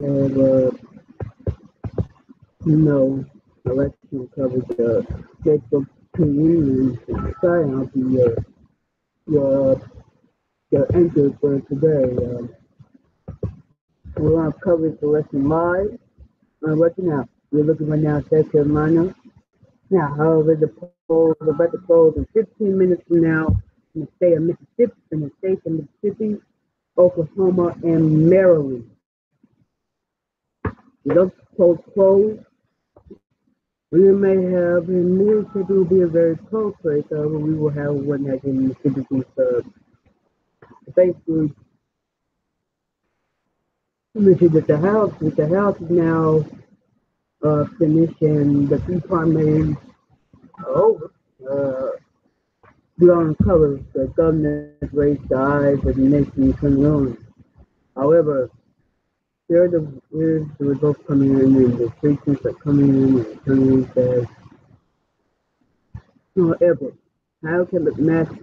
of, you know, election coverage, Facebook opinion and sign out your, your anchor for today. We're on coverage the rest of live. Right now, we're looking right now at South Carolina. Now, however, the polls are about to close in 15 minutes from now in the state of Mississippi, in the states of Mississippi, Oklahoma, and Maryland. Those polls close. We may have, in Mississippi, will be a very close race. We will have one that in Mississippi. Basically, let me see that the House is now finishing the three primaries over. We don't uncover the governor's race, the eyes of the nation coming on. However, here's the results coming in, and the statements are coming in, and coming in fast. However, how can the master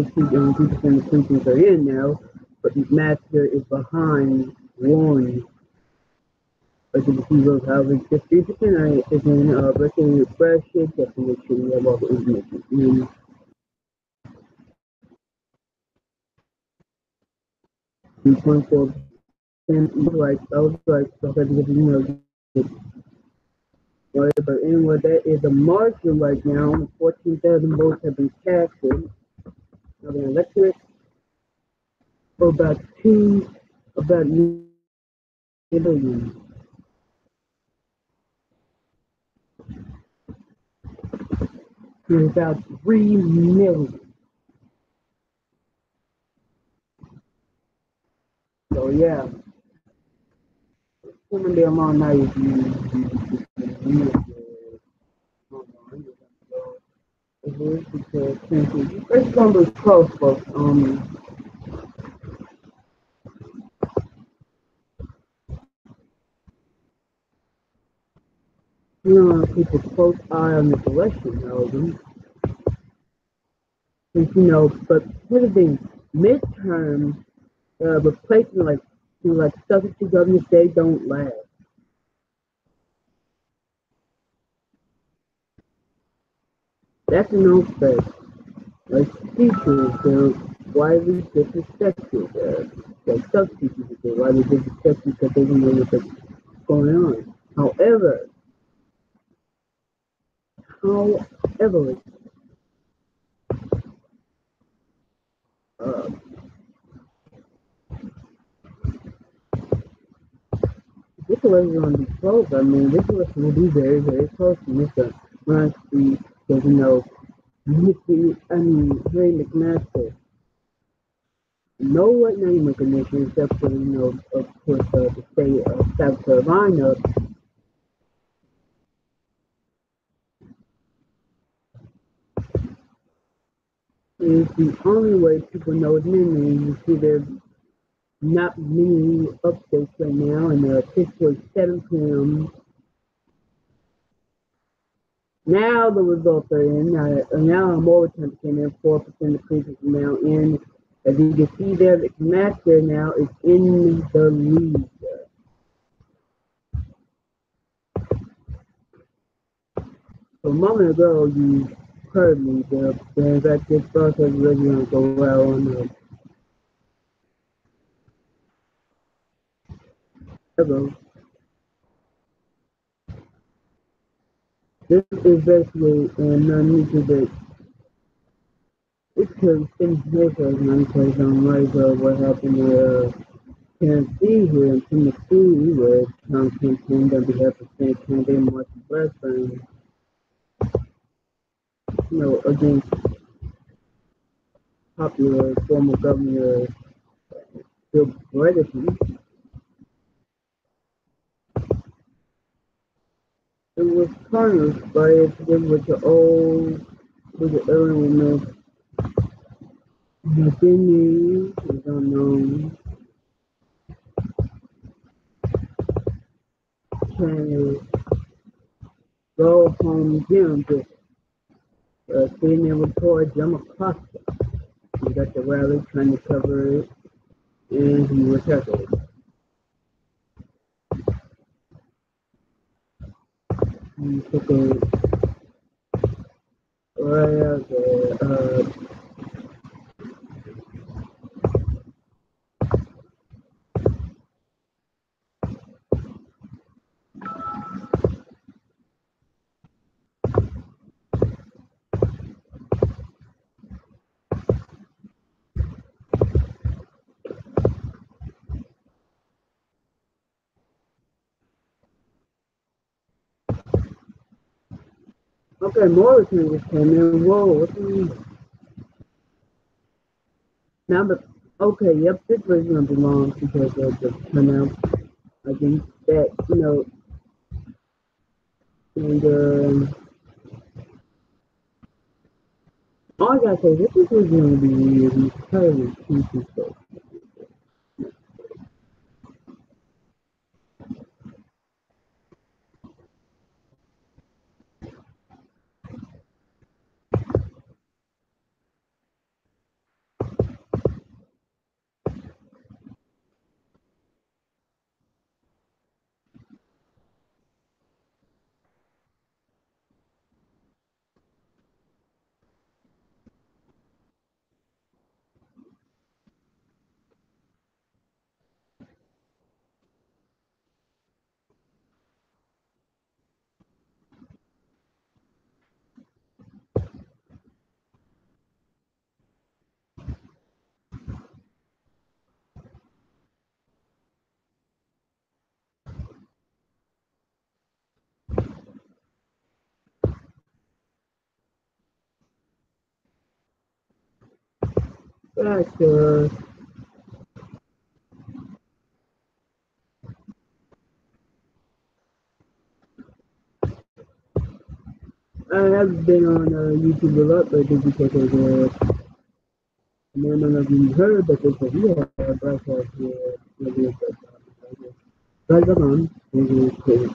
seat and 2% of precincts are in now, but the master is behind one. But you see those houses just 3% is in virtually refresh it, definition of all the information. And 3.4% like because whatever. Anyway, that is a margin right now. 14,000 votes have been casted of an electorate for about million. About 3 million. So yeah, it's gonna be a long night if you it is because it's gonna be close, folks. You know, keep a close eye on this election, however. Since but here's the thing, midterms, replacement like substitute governments, they don't last. That's an old fact. Like teachers, they're widely disrespected. Like substitutes, they're widely disrespected because they don't know what's going on. However, uh, this election will be close. I mean, this election will be very, very close. And it's a run speed because, Harry McMaster, no white name recognition except for, of course, the state of South Carolina. Is the only way people know his name. You see, there's not many updates right now, and Pittsburgh 7 p.m. Now the results are in. Now more attempts came in, 4% of cases are now in. As you can see there, the Master now is in the lead. So a moment ago, you heard me. In fact, this process is really going to go well on the level. This is basically none to the it's because things here as many places on right what happened to Tennessee here in Tennessee where Trump campaigned on behalf of State candidate Martin Blackburn, against popular former governor Bill Bredesen. It was tarnished by its with the old with the element McKinney is unknown. Trying to go home Jim to sitting there with Troy Jamacosta. He got the rally trying to cover it and he was heckled. You took it right out there. Okay, Morrison just came in. Whoa, what do you mean? Now the okay, yep, this was gonna be long because of the turnout. I think that and all I gotta say, this is gonna be really entirely cheesy stuff. Gotcha. I have been on YouTube a lot lately because of I don't know if you heard, but they said, yeah, broadcast here, maybe it's like on, maybe it's crazy,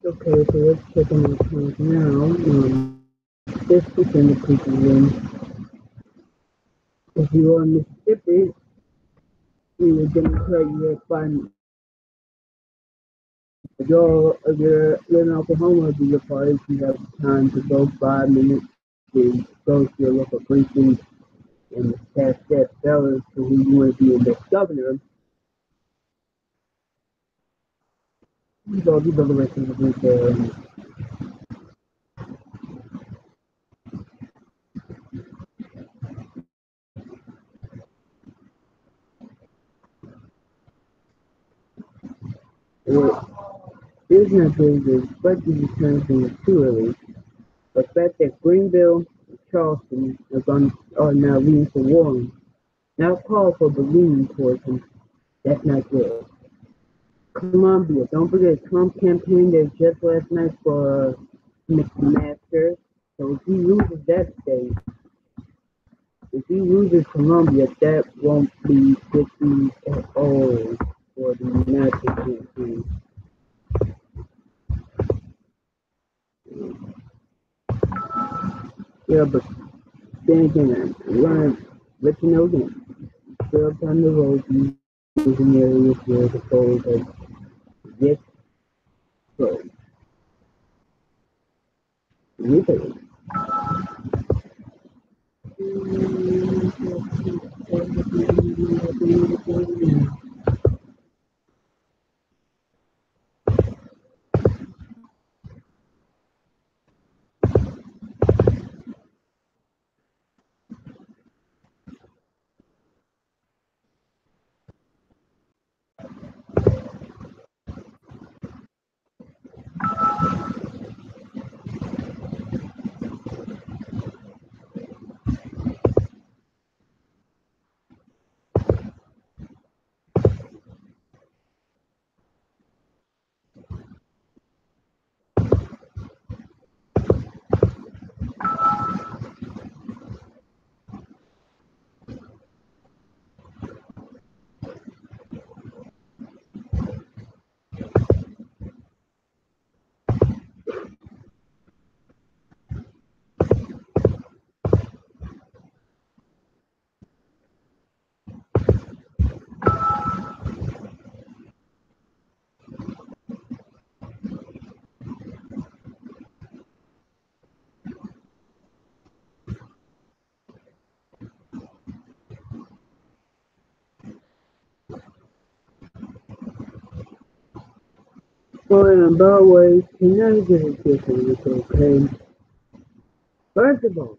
Okay, so let's check on the account now. This is in the people room. If you are in Mississippi, you are Democrat, you're fine. If you're in Oklahoma, do your part. You have time to go 5 minutes to go to your local precinct and cast that ballot to who you want to be in the governor. These are the rest of the group there. Here's not good is but these returns things too early. The fact that Greenville and Charleston are now leaning for Warren, now call for balloon towards him. That's not good. Columbia, don't forget Trump campaigned there just last night for McMaster. So if he loses that state, If he loses Colombia, that won't be 50 at all for the national campaign. Yeah, but then again, I'm gonna let you know again. Still time to vote. These an areas where the polls are yet closed. You say well, by the way, can I get a question? It's okay. First of all,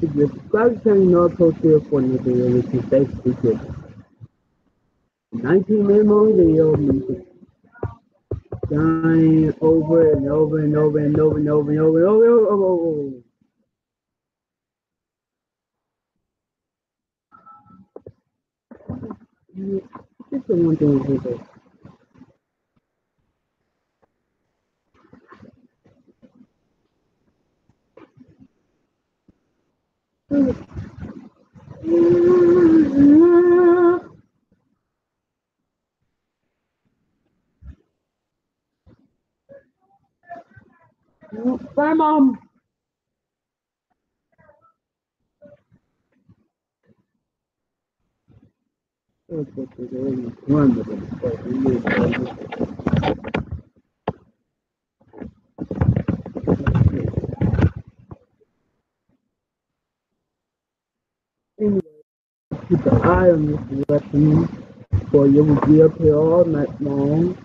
if you're subscribing North Coast for Nigeria, which is basically just 19-minute video of me dying over and over and over and over and over and over and over and over. Just the one thing with it. Bye, Mom. Anyway, keep an eye on this weapon, for you will be up here all night long.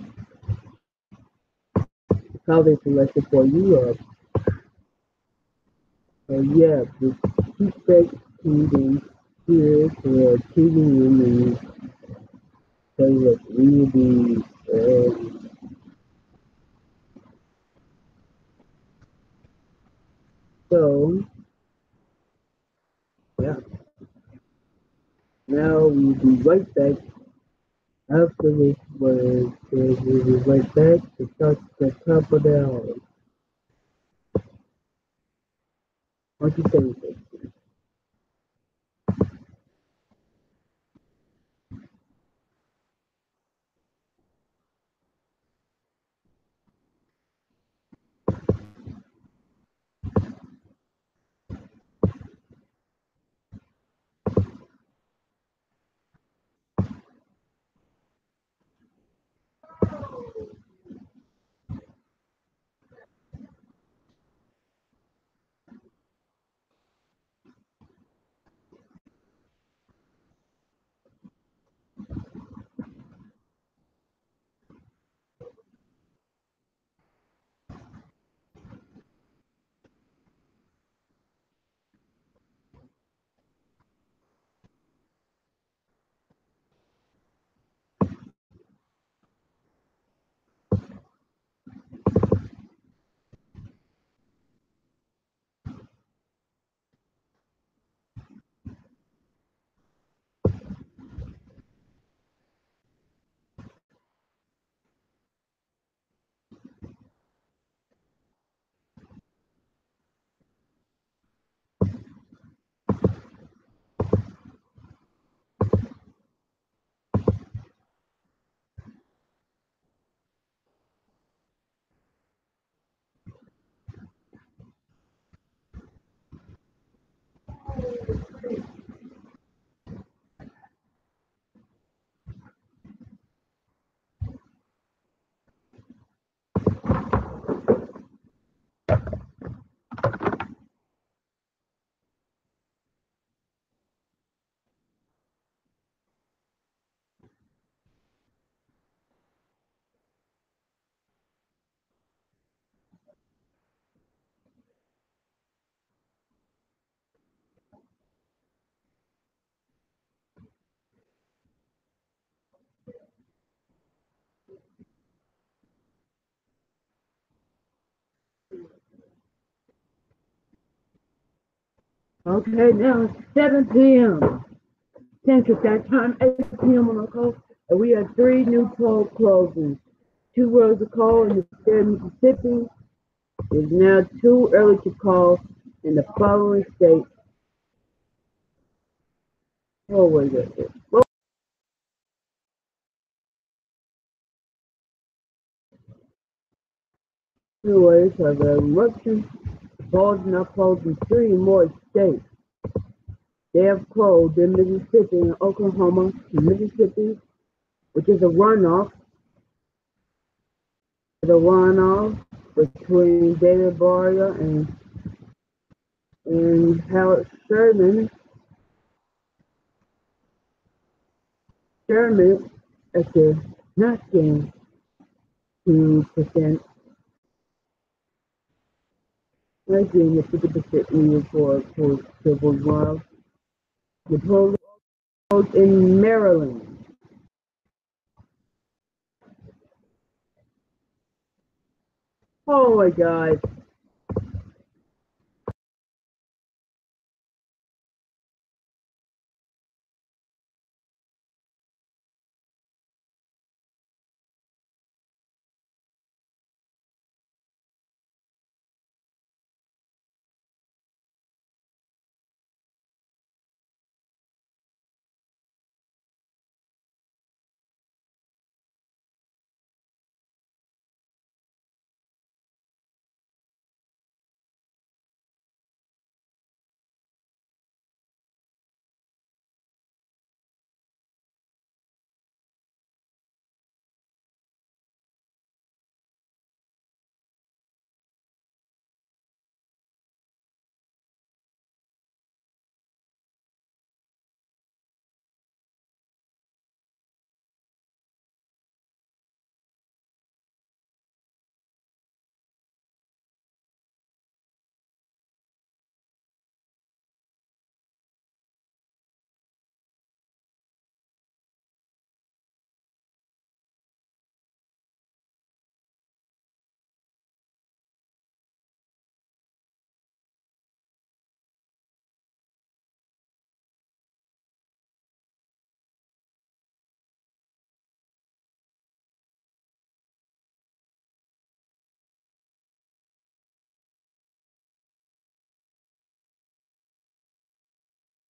How they selected for you. Yeah, just keep that TV here for tuning in and tell you what really so yeah. Now we'll be right back after this break. We'll be right back to start the top of the hour. What you say? Okay, now it's 7 p.m. Central Standard Time, 8 p.m. on the coast, and we have three new poll closings. Two rows of coal in the state of Mississippi. It is now too early to call in the following states. Oh, wait, wait, wait. Well, anyways, have an eruption. Polls now closed in three more states. They have closed in Mississippi and Oklahoma. Mississippi, which is a runoff, between David Boria and Howard Sherman. Sherman at the not gain 2%, not gain the 50% needed for civil war. The polls in Maryland. Oh my God.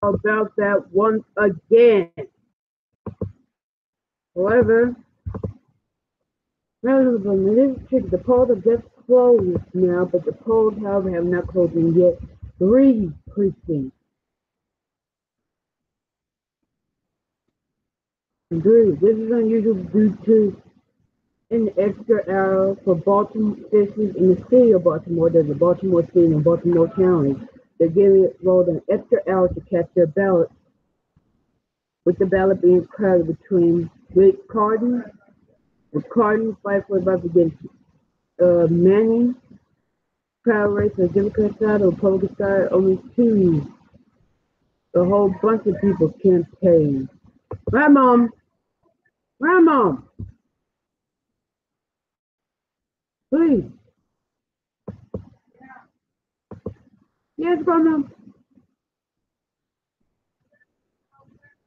About that once again. However, the polls are just closed now, but the polls, however, have not closed in yet. Three precincts. Three. This is unusual due to an extra hour for Baltimore citizens in the city of Baltimore. There's a Baltimore City and Baltimore County. They're giving it rolled an extra hour to cast their ballot, with the ballot being crowded between Cardin fight for about against Manning, crowd race on the Democrat side, the Republican side, only two. A whole bunch of people campaign. My mom, my mom, please. Yes, grandma.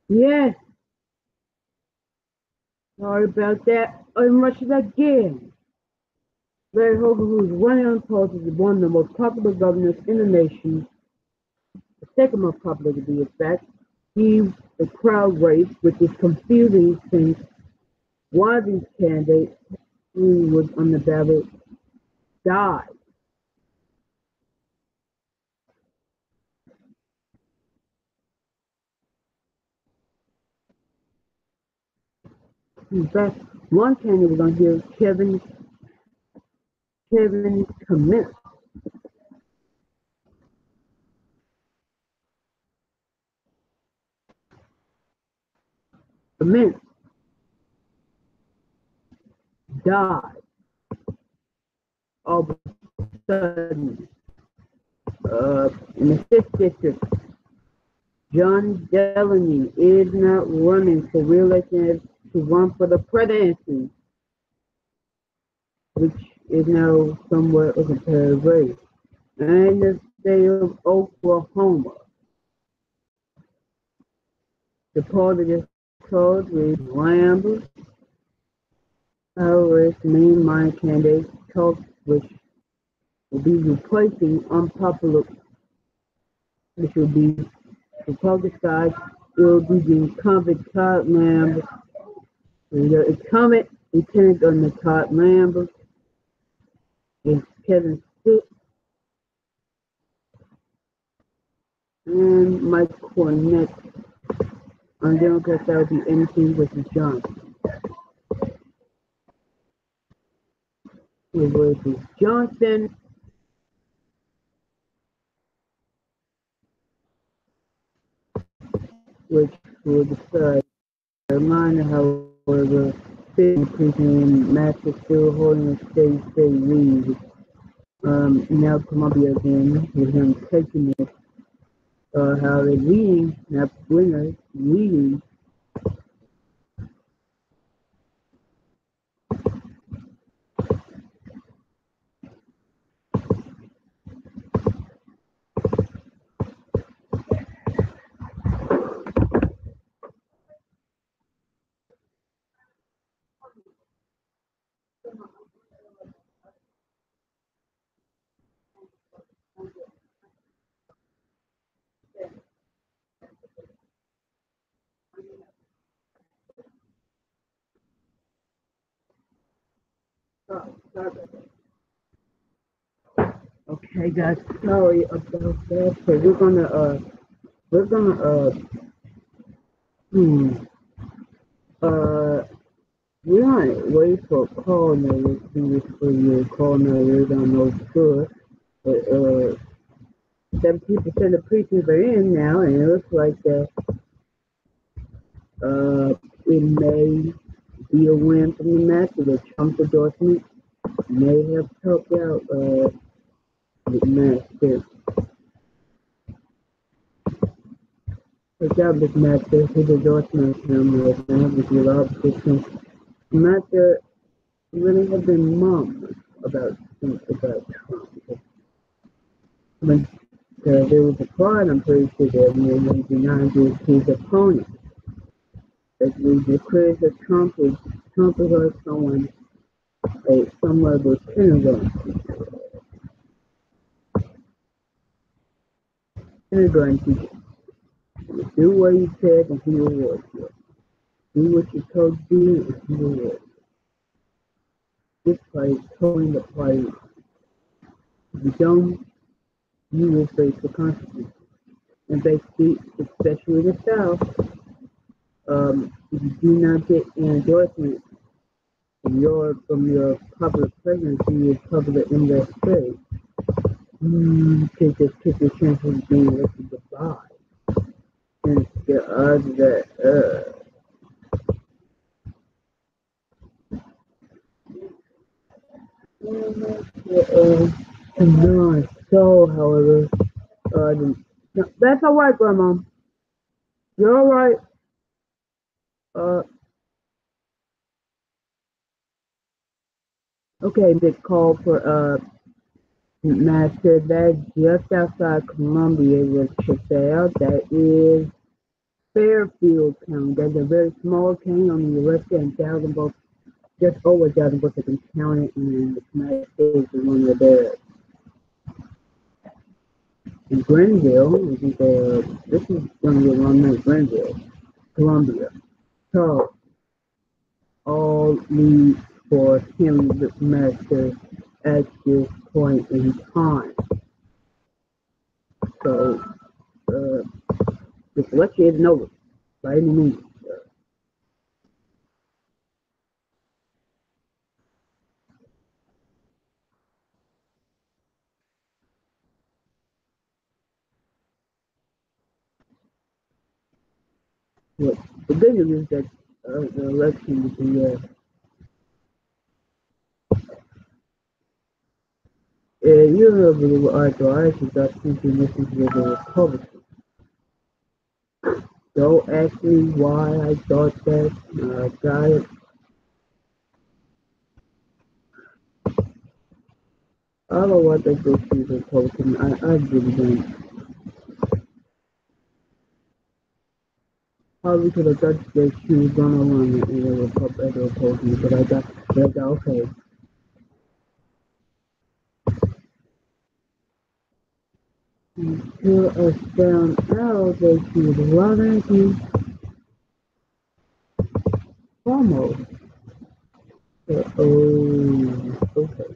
Yes. Sorry about that. I'm rushing again. Larry Hogan, who is running on polls, is one of the most popular governors in the nation, the second most popular to be exact. He, the crowd race, which is confusing since one of these candidates who was on the ballot died. In fact, one candidate was on here, Kevin Clement died all of a sudden in the 5th district. John Delaney is not running for re-election to run for the presidency, which is now somewhat of a competitive race. And the state of Oklahoma. The poll that just closed with Lambert, Harris, main minor candidate, Tulk, which will be replacing unpopular, which will be Republican side, will be the incumbent Todd Lambert. The incumbent lieutenant on the Todd Lambert is Kevin Stitt and Mike Cornett. On Democrats, that would be NT versus Johnson. Versus Johnson. Which will decide. Carolina, however, still increasing in matches, still holding a steady lead. Now Columbia again, with him taking it. How they're leading, not winners, leading. Okay, guys, sorry about that. So we're gonna, hmm, uh, we're not wait for a call now. Let's see this for your call now. We don't know for sure, but 17% of preachers are in now, and it looks like that it may be a win from the match. The Trump endorsement may have helped out the match too. Good this match. His endorsement of him right now with a lot of positions. Matter really have been mum about things about Trump. When there was a fraud, I'm pretty sure that when he denied his opponent. That the critics of Trump was someone somewhere was kindergarten teacher. Do what he said and he will work for it. Do what you're told to do and he will work. This fight is totally the fight. If you don't, you will face the consequences. And basically, especially the South, if you do not get an endorsement from your public presidency, your public in that state, you can just take your chances of being elected goodbye. And the odds that, so, however, that's all right, Grandma. You're all right. Uh, okay, big call for Master. That's just outside Columbia. Let's check that out. That is Fairfield County. That's a very small county on the west end, thousand bucks, just over 1,000 bucks. I can count it, and the United States is one of the in Grenville. I think this is going to be around night. Grenville, Columbia. So all need for him, the master, at this point in time. So, the selection isn't over by any means. But the good news is that the election will be you're a little arthritis about thinking this is with a Republican. Don't ask me why I thought that. Got it. I don't know what they go to the Republican. I really don't. Probably because I thought that she was gonna run it and they were opposed me, but I got okay. Until I found out that she was running to almost. Oh, okay.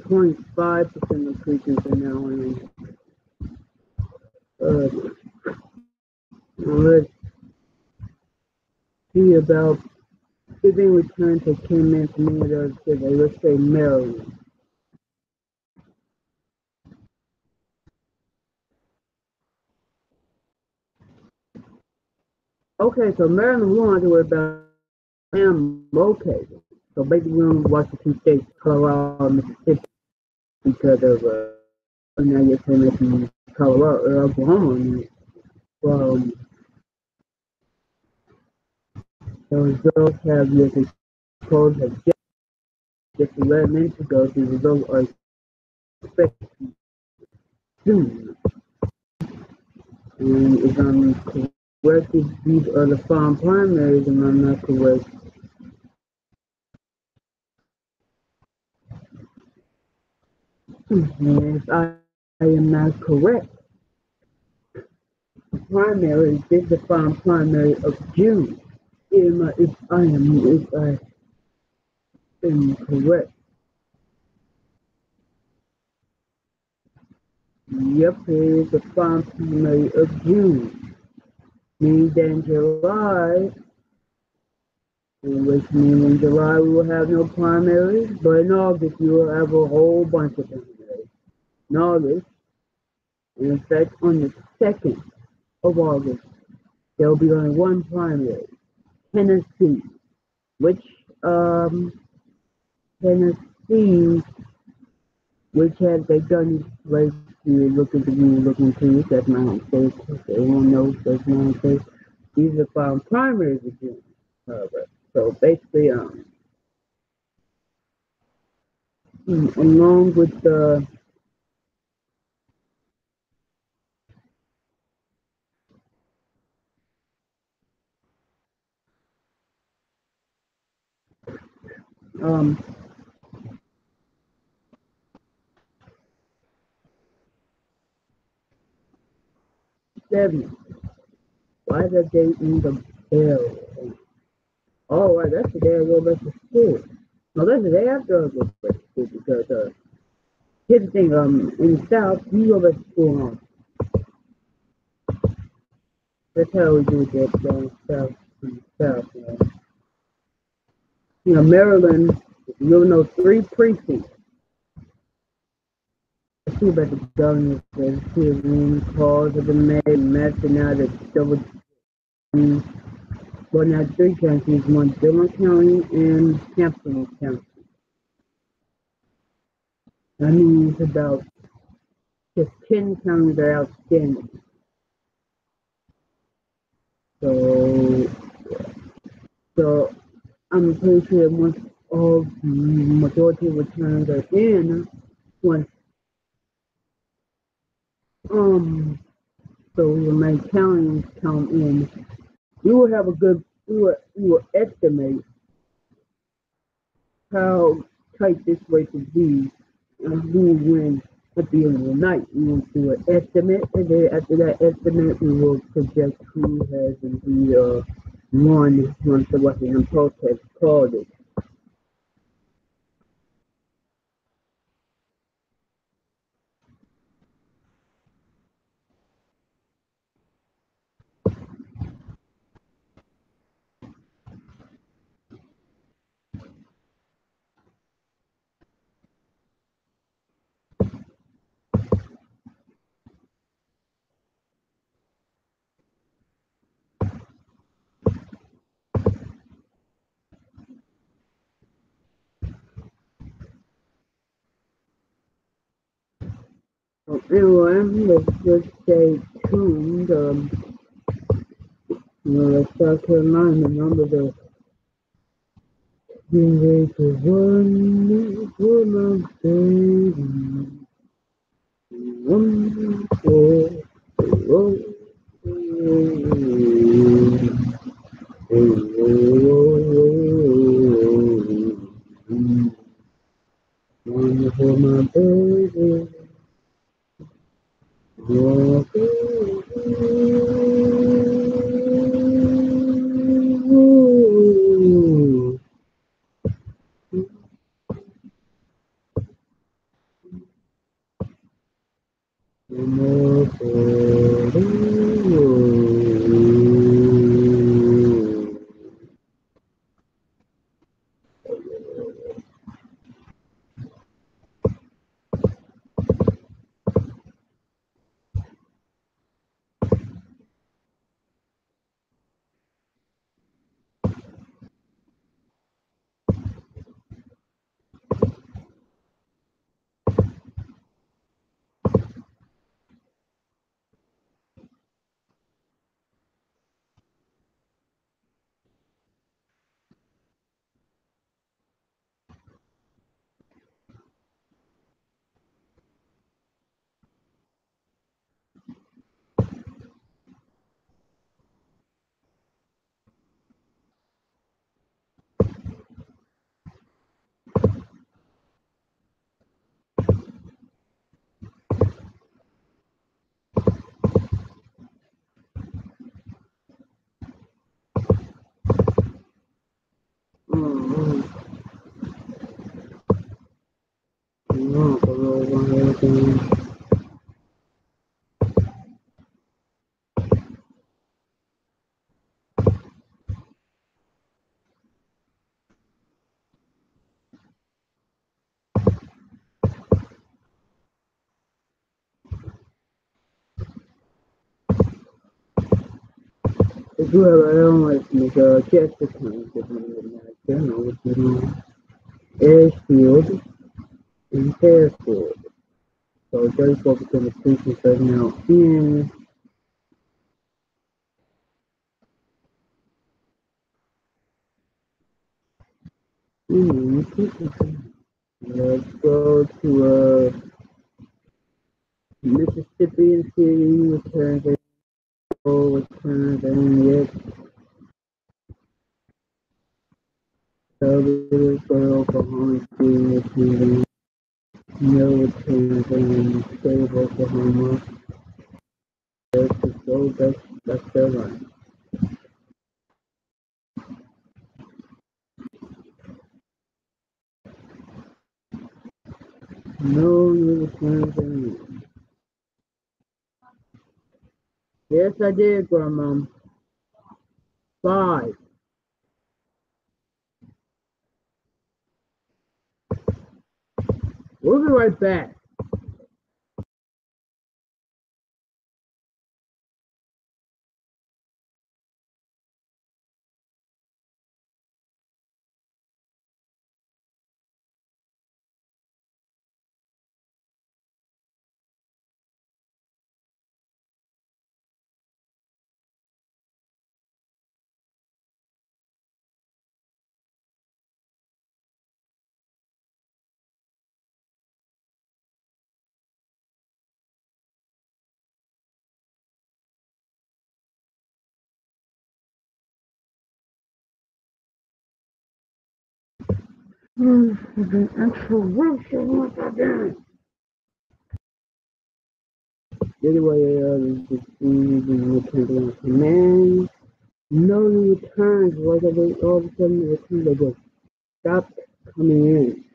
25% of creatures are now in. Uh, let's see about giving return to came in from the other today. Let's say Maryland. Okay, so Maryland, we don't have to worry about am located. So basically, we only watch the two states, Colorado and Mississippi, because of now you're saying that Colorado or Oklahoma. Um, the results have yet to polls have just 11 minutes ago. The results are expected soon. And if I'm correct, these are the farm primaries, and I'm not correct. And if I am not correct, primary is the farm primary of June. If I am correct. Yep, it is the farm primary of June. Meaning that in July, which means in July we will have no primaries, but in August you will have a whole bunch of primaries. In August, and in fact on the 2nd of August, there will be only one primary, Tennessee, which Tennessee, which has they done like you look into it, that's my home state. Everyone knows that's my home state. These are found primaries again, however. So basically, along with the 7th, why did they ring the bell? Oh, right, that's the day I go back to school. No, that's the day after I go back to school because here's the thing, in the South, you go back to school home. That's how we do that down south in the South. Maryland, you know, 3 precincts. Let's see about the governors. Let's see if any calls have been made, matching out the double. Well, now 3 counties, one Dillon County and Hampton County. That means about just 10 counties are outstanding. So, so I'm pretty sure once all the majority of returns are in, once so when my counties come in, we will have a good we will estimate how tight this race will be and who will win at the end of the night. We will do an estimate, and then after that estimate, we will project who has indeed won once the Washington Post has called it. Anyway, let's just stay tuned. South Carolina, remember the Race for one for my baby, one for the road. One for my baby, one for you. One more for you. Mm-hmm. No, pero bueno, if you ever don't like me, check the time to I know what you know. Airfield and Fairfield. So 34% of species are now in. Let's go to Mississippi and see returns and returns and yet Let's go to Oklahoma and see no returns and state of Oklahoma. Let's just go that's their line. No new returns and yes I did, Grandma. 5. We'll be right back. The introduction once again. Anyway, this is the command. No returns. Like all of a sudden, the returns they just stopped coming in.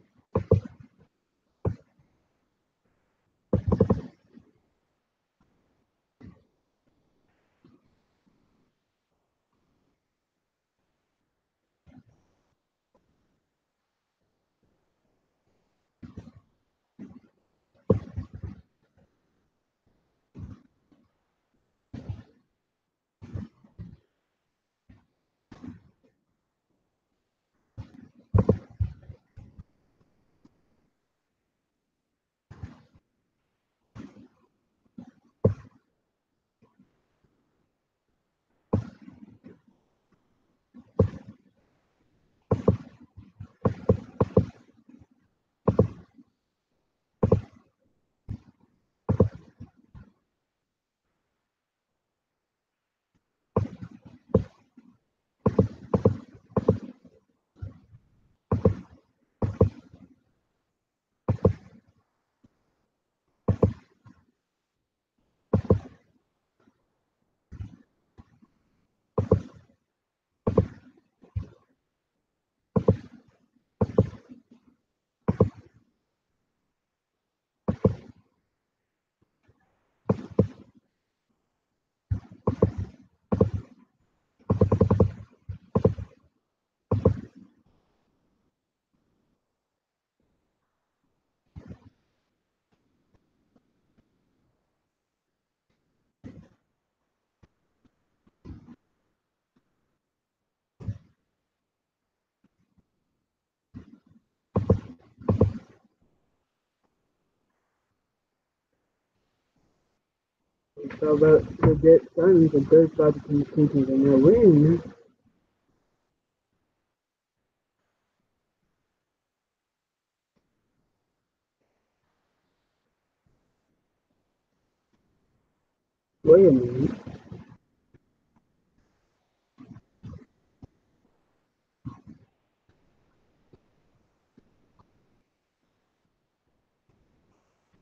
So about the dead sons, the third father communications are now winning. Wait a minute.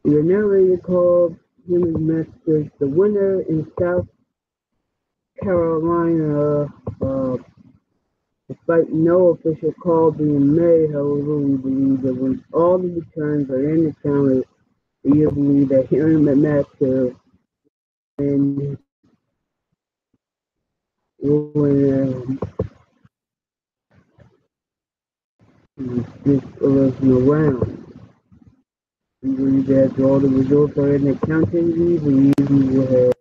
We are now ready to call Human Masters the winner in South Carolina. Despite no official call being made, however, we believe that once all the returns are in the county, we believe that Human Master and will this original round. We believe that after all the results are in the county, we believe we will have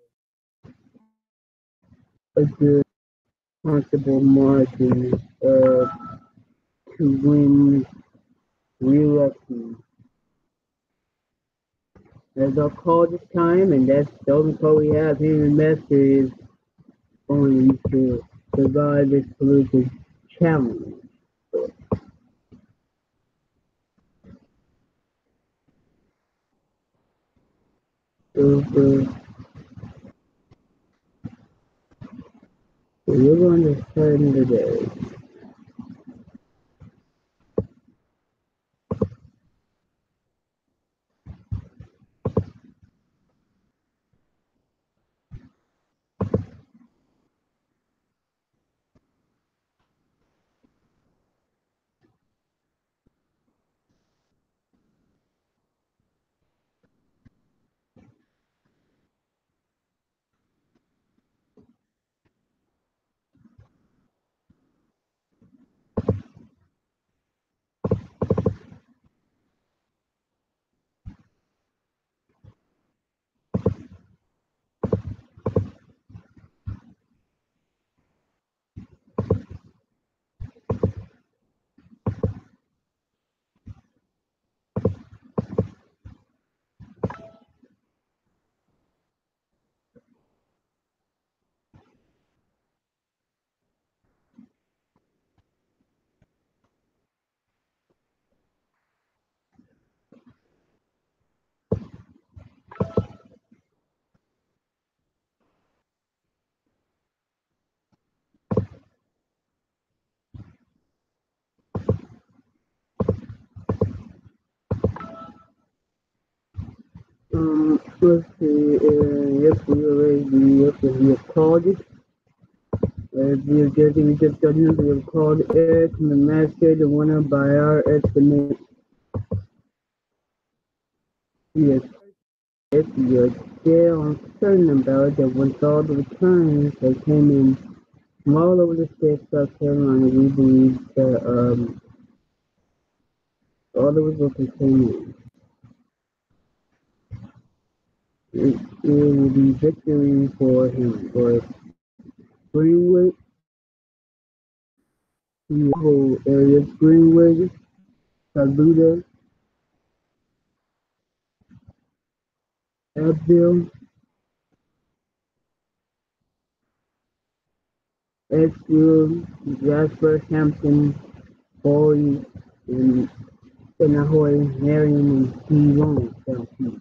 a good comfortable margin to win re-election. That's our call this time, and that's the only call we have. Henry Master is going to survive this political challenge. So we're going to start today. Let's see, yep, we have called it. We just got in, we have called Eric from the Master, the winner by our estimate. Yes, if you're still uncertain about that once all the returns that came in from all over the state of South Carolina, we believe that all the results that came in, it will be victory for him. For Greenwood, the whole area of Greenwood, Saluda, Abbeville, Edgefield, Jasper, Hampton, Boyd, and Inahoy, Marion, and Key Long, Southeast.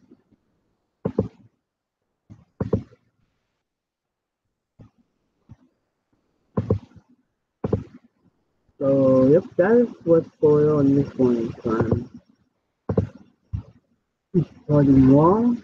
So, yep, that is what's going on this point in time. Starting wrong,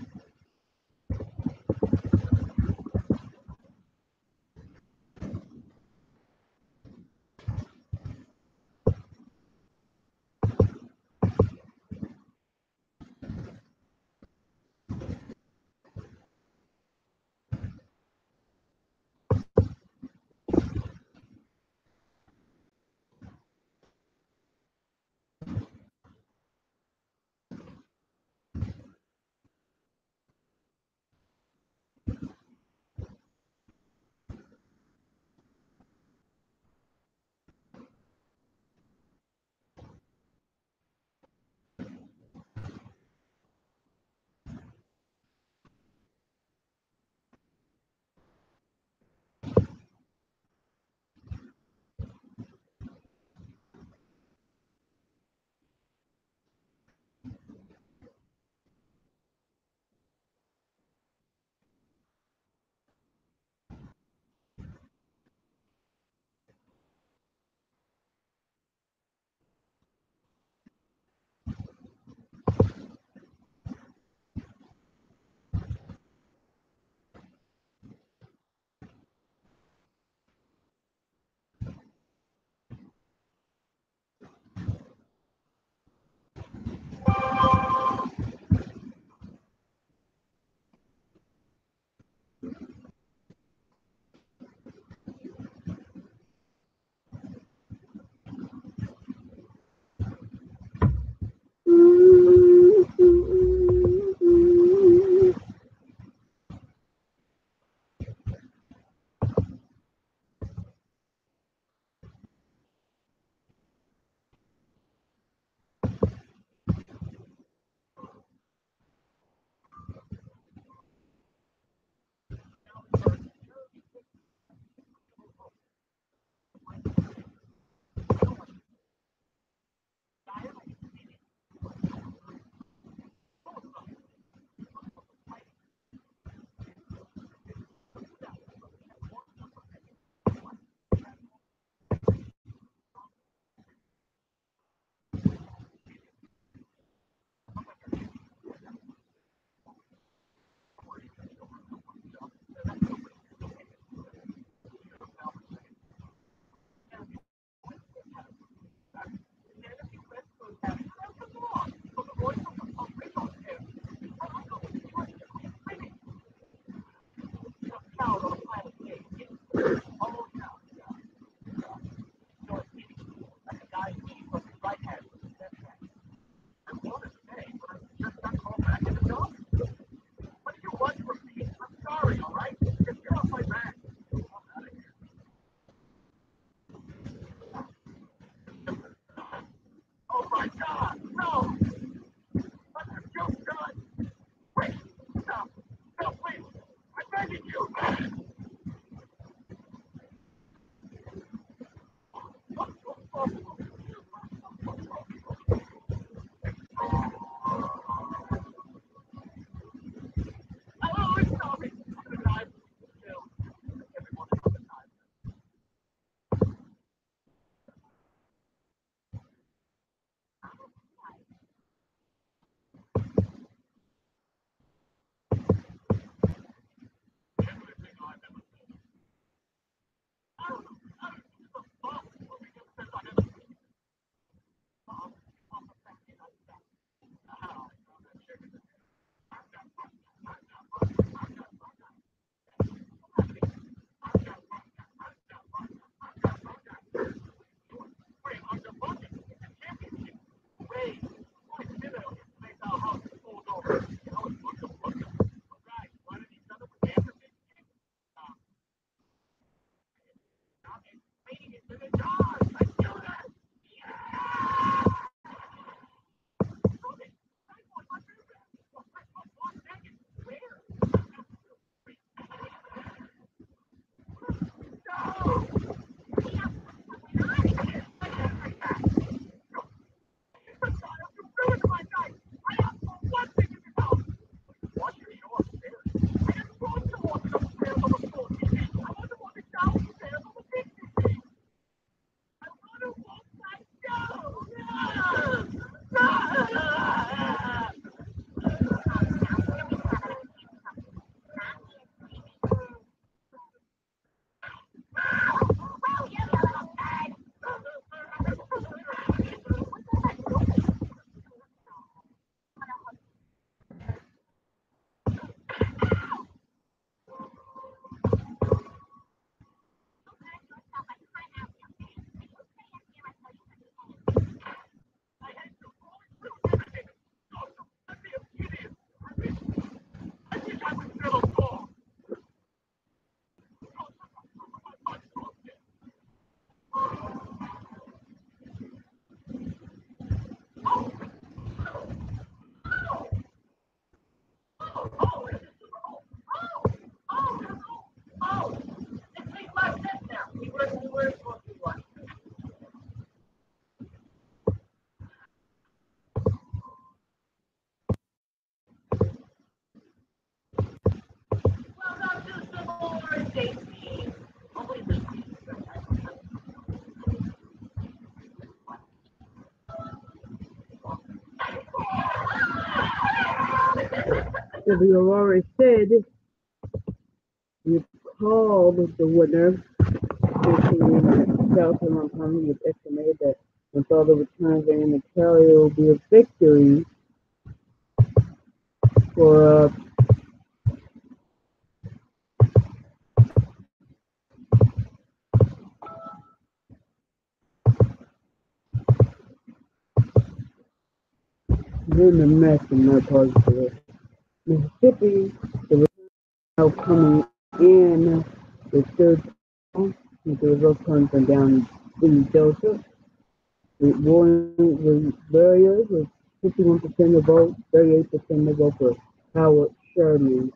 As we have already said, we called the winner. South Carolina County has estimated that once all the returns are in the tally, it will be a victory for in the mess in my part of Mississippi. The results now coming in the third round. The results coming from down in Delta. With Warren Barriers with 51% of votes, 38% of votes for Howard Sherman.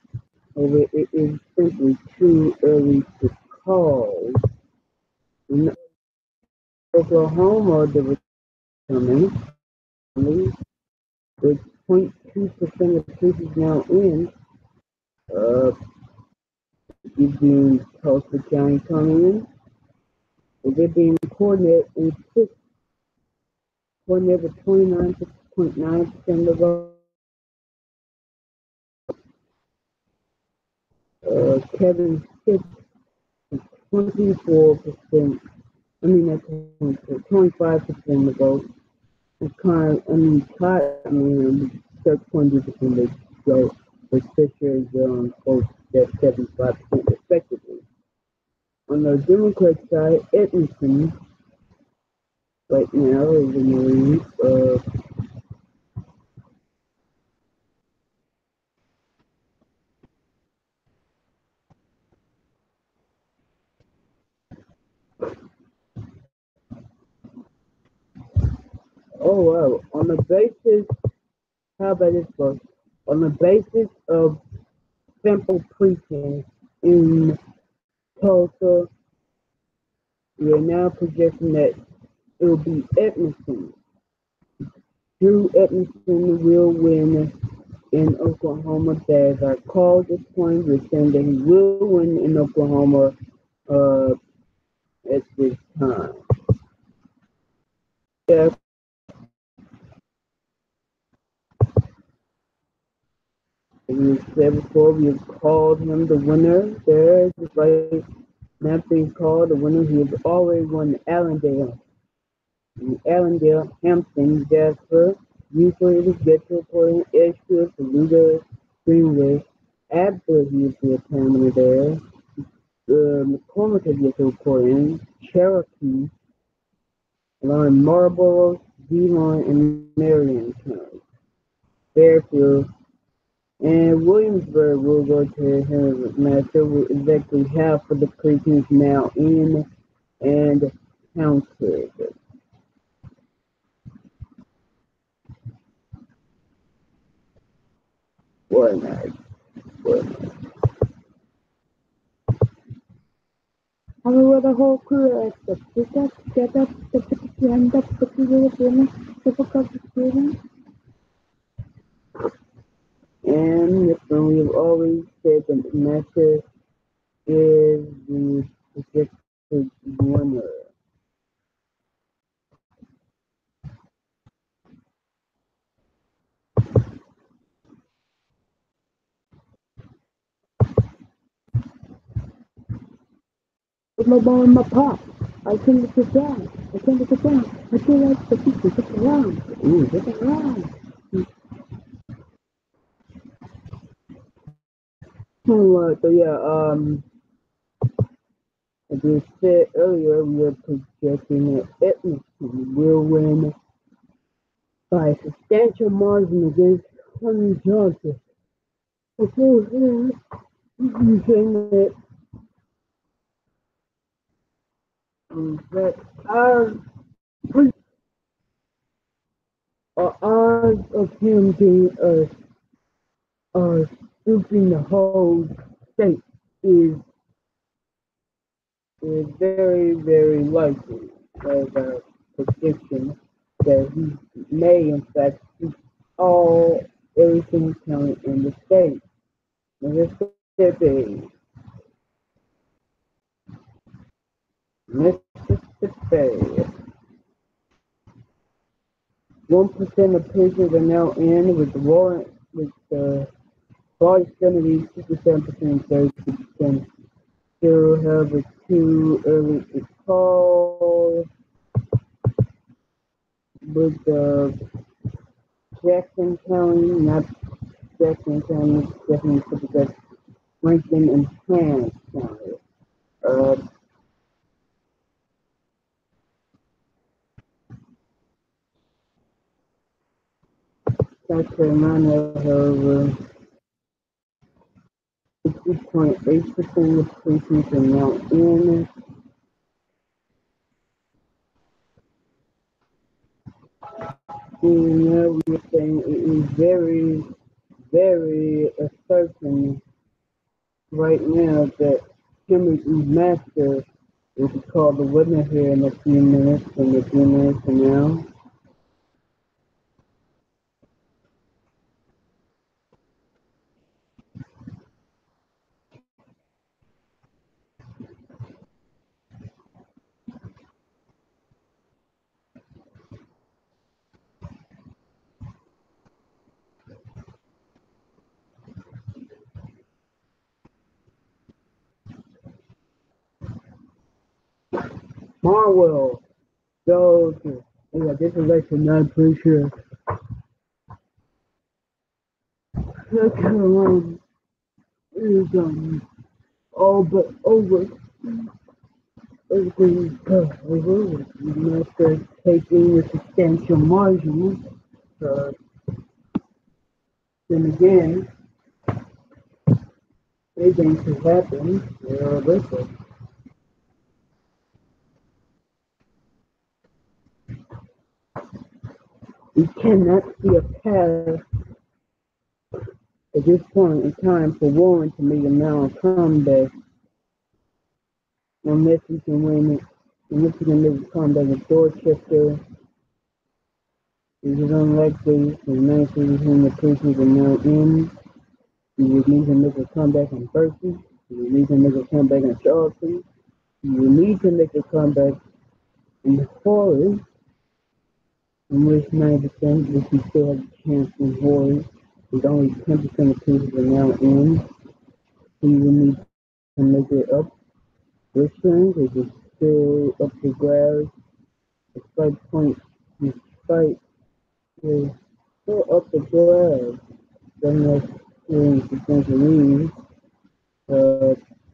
However, it is simply too early to call. In Oklahoma, the coming with 0.2% of cases now in, uh, is being Tulsa County coming in, with it being coordinated in six, coordinated with 29.9% of votes. Kevin Six, 24%. I mean, that's 25% of votes. It's kind of, I mean, Todd, I mean, 20% so with Fisher and Jones both at 75% respectively. On the Democrat side, Edmonton right now is in the lead. Oh wow! On the basis, how about this first? On the basis of simple precincts in Tulsa, we are now projecting that it will be Edmonton. Drew Edmonton will win in Oklahoma. There's our call this point. We're saying that he will win in Oklahoma uh, at this time. Yeah, as we said before, we have called him the winner there, just like Nappy's called the winner. He has always won Allendale. Allendale, Hampton, Jasper, Newport, Getchell, Portland, Edgefield, Saluda, Greenwich, Abbotsford, he is the attorney there. McCormick has yet to report in, Cherokee, along Marlboro, Devon, and Marion counties. Fairfield, and Williamsburg will go to his master with exactly half of the precincts now in and counted. What night? What night? However, the whole crew is the pickup, get up, the end up, the student, and we have always said that the master is the projected winner. With my ball in my pot, I tend to sit down. I tend to sit down. I feel like the people get around. Ooh, get around. So yeah, as we said earlier, we are projecting that Edmonton will win by a substantial margin against Honey Johnson. Before that, you saying that our odds of him being sweeping the whole state is is very, very likely as a prediction that he may in fact sweep all every single county in the state. Mississippi, Mississippi. 1% of prisoners are now in with the warrant with the Body gonna be 67%, 32%. Still have a too early to call, but Jackson County, not Jackson County, definitely put that Franklin and Hans County. Uh, South Carolina, however, 60.8% of patients are now in. And now we're saying it is very, very certain right now that Kimberly's master will be called the winner here in a few minutes, in a few minutes from now. Marwell goes to, yeah, this election, I'm pretty sure. North Carolina is all but over. Everything is over with the master taking a substantial margin. Uh, then again, anything could happen. Listen, we cannot see a path at this point in time for Warren to make a now comeback unless he can win it. Unless he can make a comeback with Dorchester, it is unlikely. The United States and the Patriots are now in. He would need to make a comeback in Berkeley. He would need to make a comeback in Charleston. He would need to make a comeback in the Forest, in which 90%, which he still has a chance in Forest. With only 10% of people are now in. He will need to make it up. Richmond is still up to grabs. Despite points, despite is still up to grabs. Then that's in potential leads.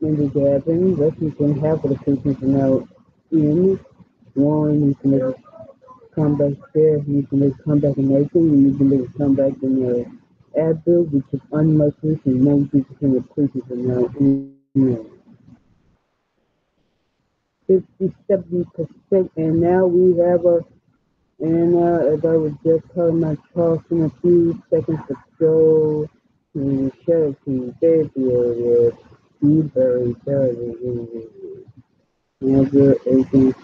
Maybe happen. Lexington, half of the patients are now in. Warren needs to make a comeback there. He needs to make a comeback in Macon. He needs to make a comeback in Advil, which is unlikely, and 93% of patients are now in. 50, 70%, and now we have a, and as I was just telling my Charleston a few seconds ago, in Cherokee, Fairfield, Dewberry, Andrew, Aiken,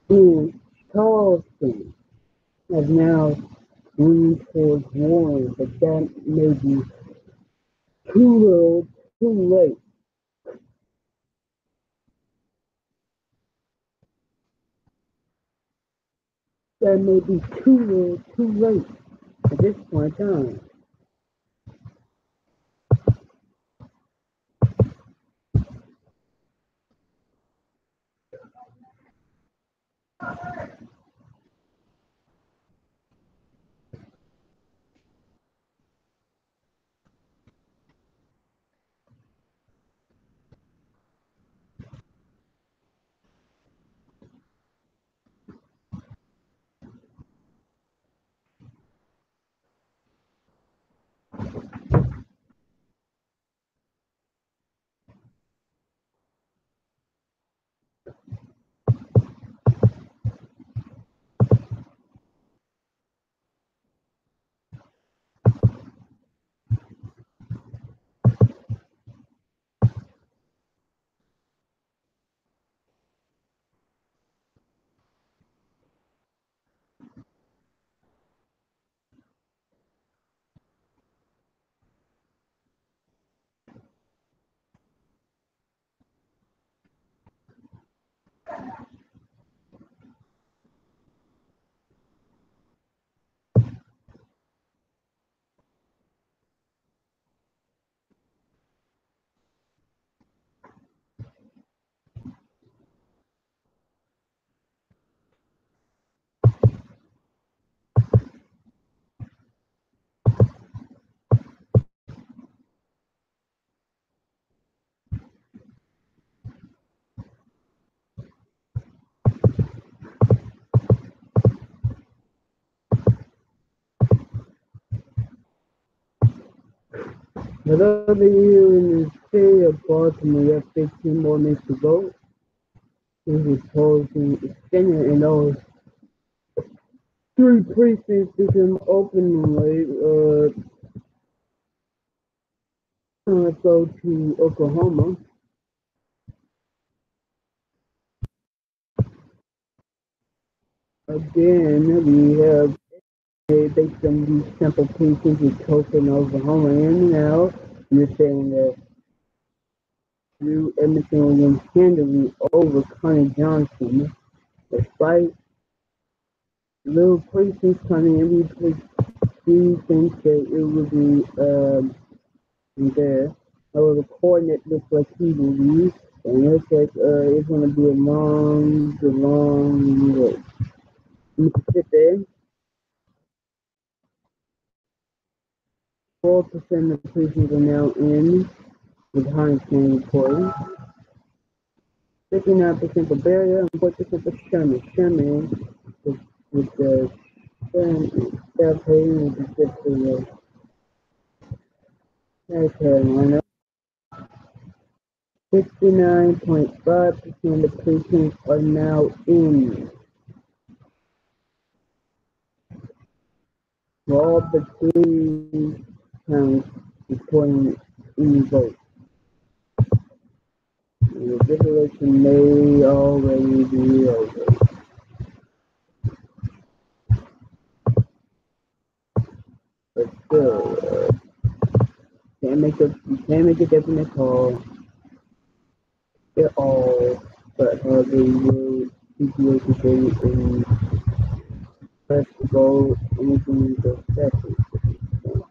and Charleston have now leaned towards Warren, but that may be too little, too late. That may be too little, too late at this point in time. Another year in the city of Baltimore, you have 15 more minutes to vote. This is posting extended in those three precincts become openly. Let's go to Oklahoma. Again, we have based on these simple precincts with Tulsa and Oklahoma. And now you're saying that Drew Edmonton Williams handily over Connie Johnson, despite little precincts coming in. We think that it will be there. However, the coordinate looks like he will leave, and it looks like it's going to be a long wait. Mississippi, 4% of the prisoners are now in with Hines County reporting. 59% for Beria and 4% for Sherman. Sherman with the self-hating, which is just the North Carolina. 69.5% of the precincts are now in. All but three counties reporting in vote. The election may already be over, but still, you can't make a definite call at all. But they will keep you educated and press the vote, anything to affect it. So,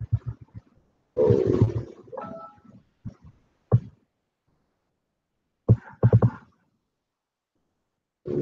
yeah.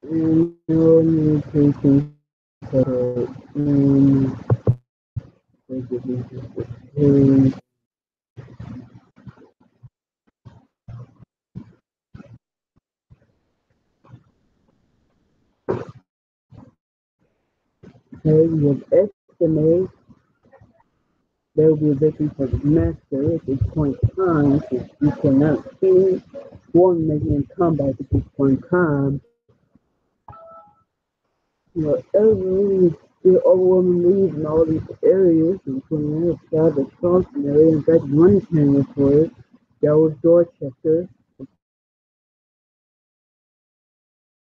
And no communication and hearing. Hey, we have estimated there will be a victim for the master at this point in time, since you cannot see one making a comeback at this point in time. Every still overwhelming leads in all these areas, including outside the Charleston area. In fact, one candidate for it, that was Dorchester.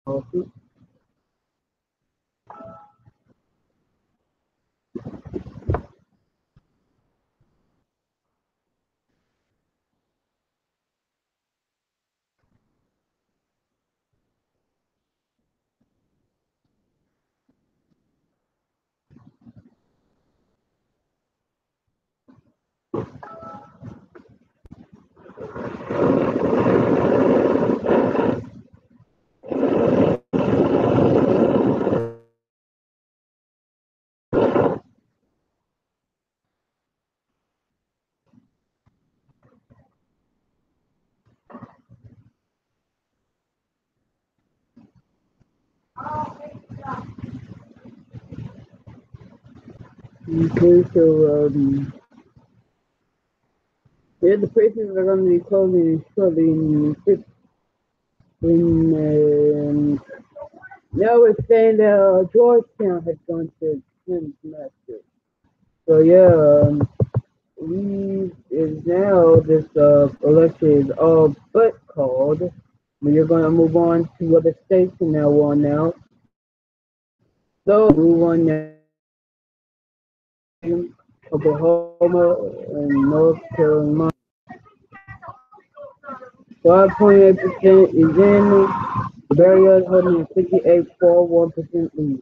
Also, okay, so Yeah, the places are going to be closing shortly in now it's saying that Georgetown has gone to 10 semester. So yeah, we is now this election is all but called. We're going to move on to other states from now on now. So move on now to Oklahoma and North Carolina. 5.8% is in. The barrier holding a 58.41% lead.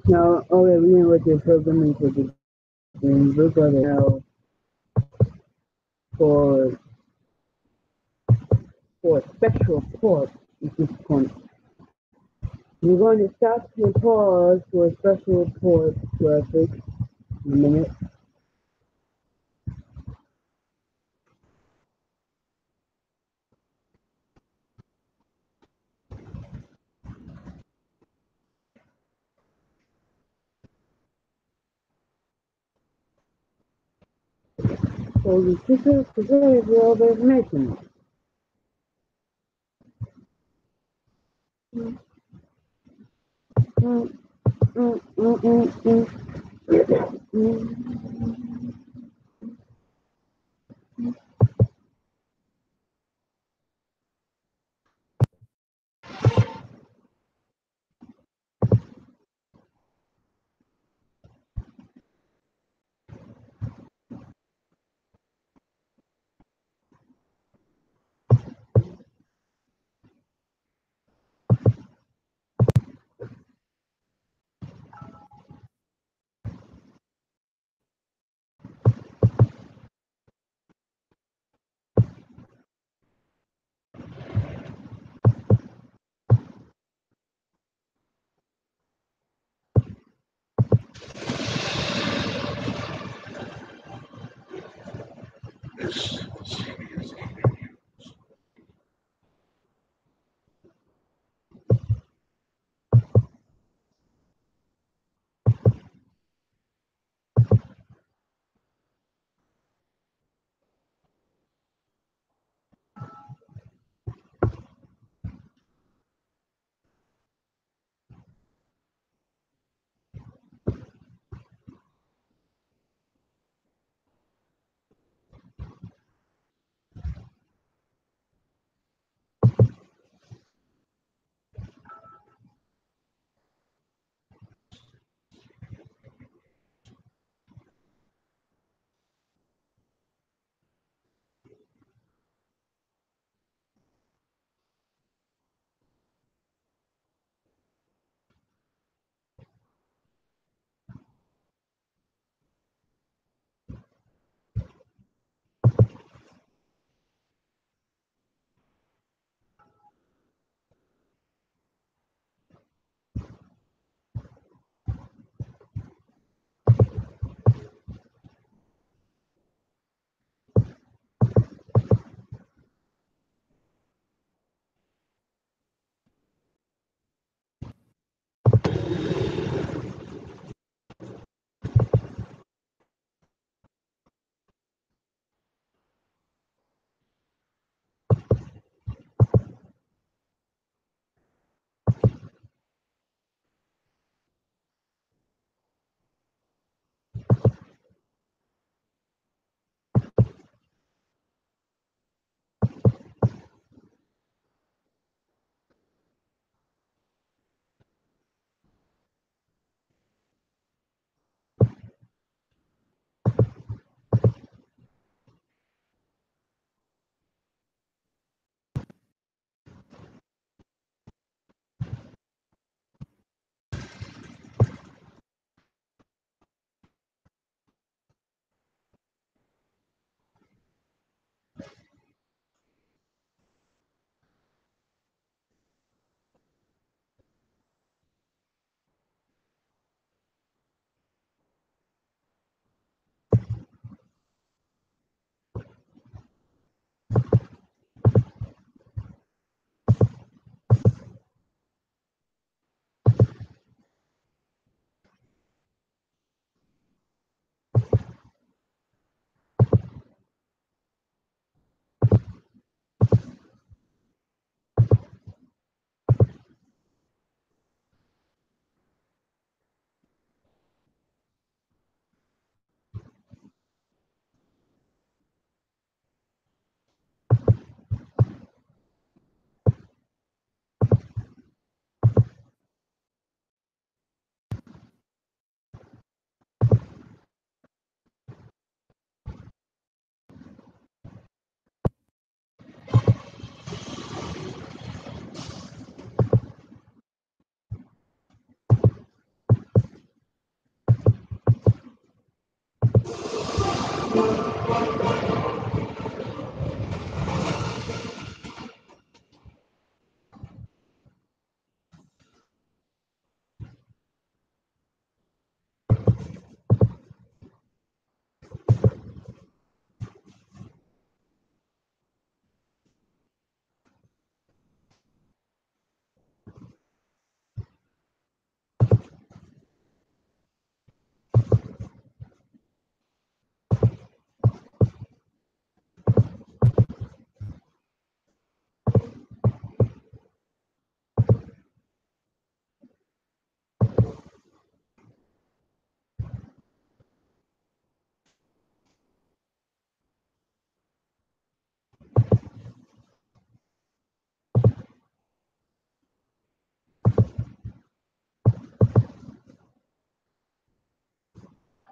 Now, okay, we didn't look at programming for the game. We're going to now for special report at this point. We're going to stop and pause for a special report traffic in a minute. So the speaker today is all the information. Mm, mm, mm, mm, mm, mm.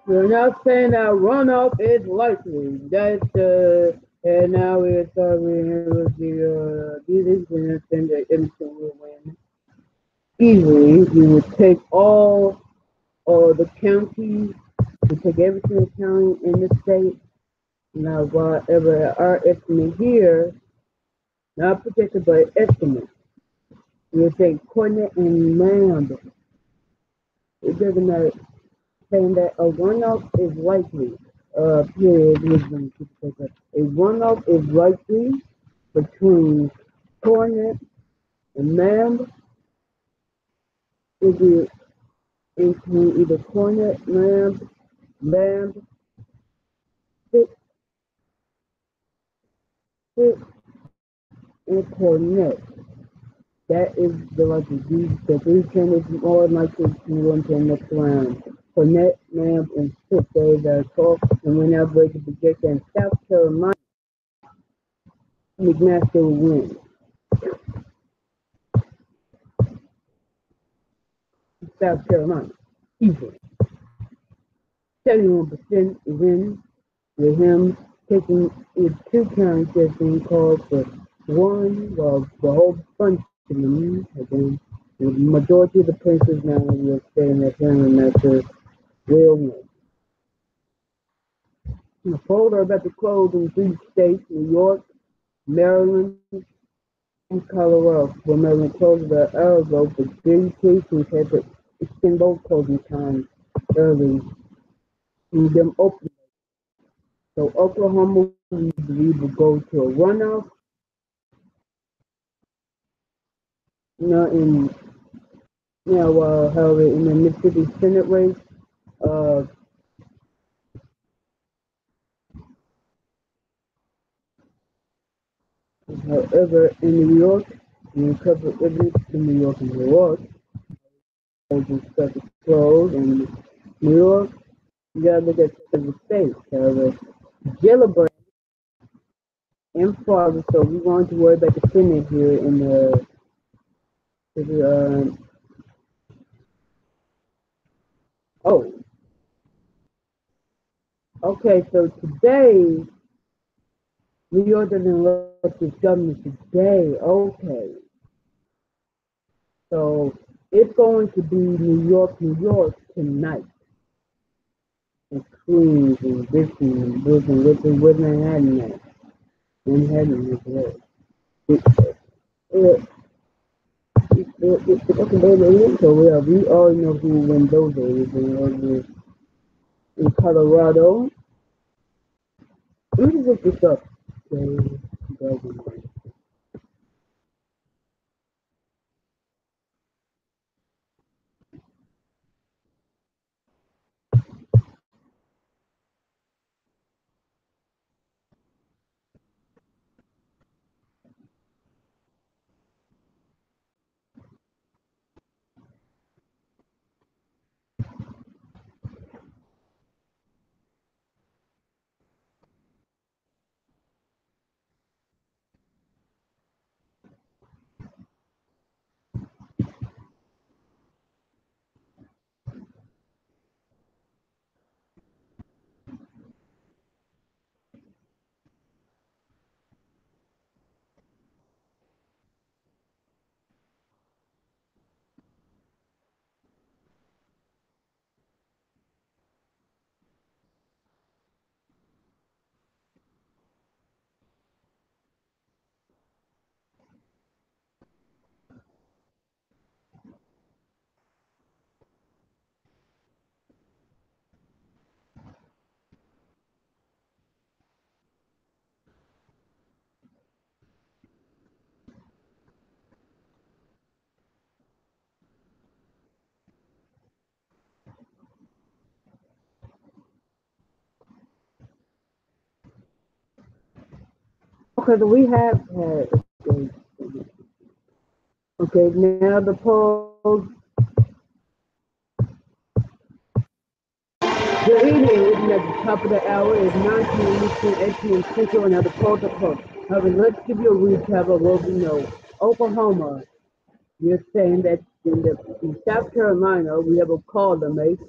We're not saying that runoff is likely. And now we're talking with these incidents and the Edison will win easily. We would take all the counties, we take every single county in the state. Now, whatever our estimate here, not projected but estimate, we would take coordinate and land. It doesn't matter, saying that a runoff is likely. Period. A runoff is likely between coordinate and land. If you include either coordinate, land, six, six, and coordinate. That is the likely. The three is more likely to go into the next round. Coordinate, land, and six. Those are 12, and we're now going to project that South Carolina, McMaster will win. South Carolina, easily. 71% win with him taking his two counties that's being called for one, while the whole bunch of them have been, the majority of the places now we are saying that him and that will win. The polls are about to close in three states, New York, Maryland, and Colorado. For Maryland closed the hour ago, but cases had to extend both closing times early and them open. So Oklahoma, we believe, will go to a runoff. In however, in the Mississippi Senate race, uh, however, in New York, we cover evidence in New York and New York. Just stuff is closed, and New York, you gotta look at the states. However, Gillibrand and Florida, so we're going to worry about the Senate here in the oh, okay, so today New York doesn't elect its governor today. Okay. So it's going to be New York tonight. And Queens and Richmond and Brooklyn, with Manhattan at. Manhattan is there. It's okay, baby. So we all know who will win those areas. And over in Colorado, let me look this up. Okay, so we have okay, now the polls. Good evening. It's at the top of the hour. It's 9 p.m. Eastern, 8 p.m. Central, and now the polls are closed. However, let's give you a recap of what we know. Oklahoma, you're saying that in South Carolina, we have a call them, mate.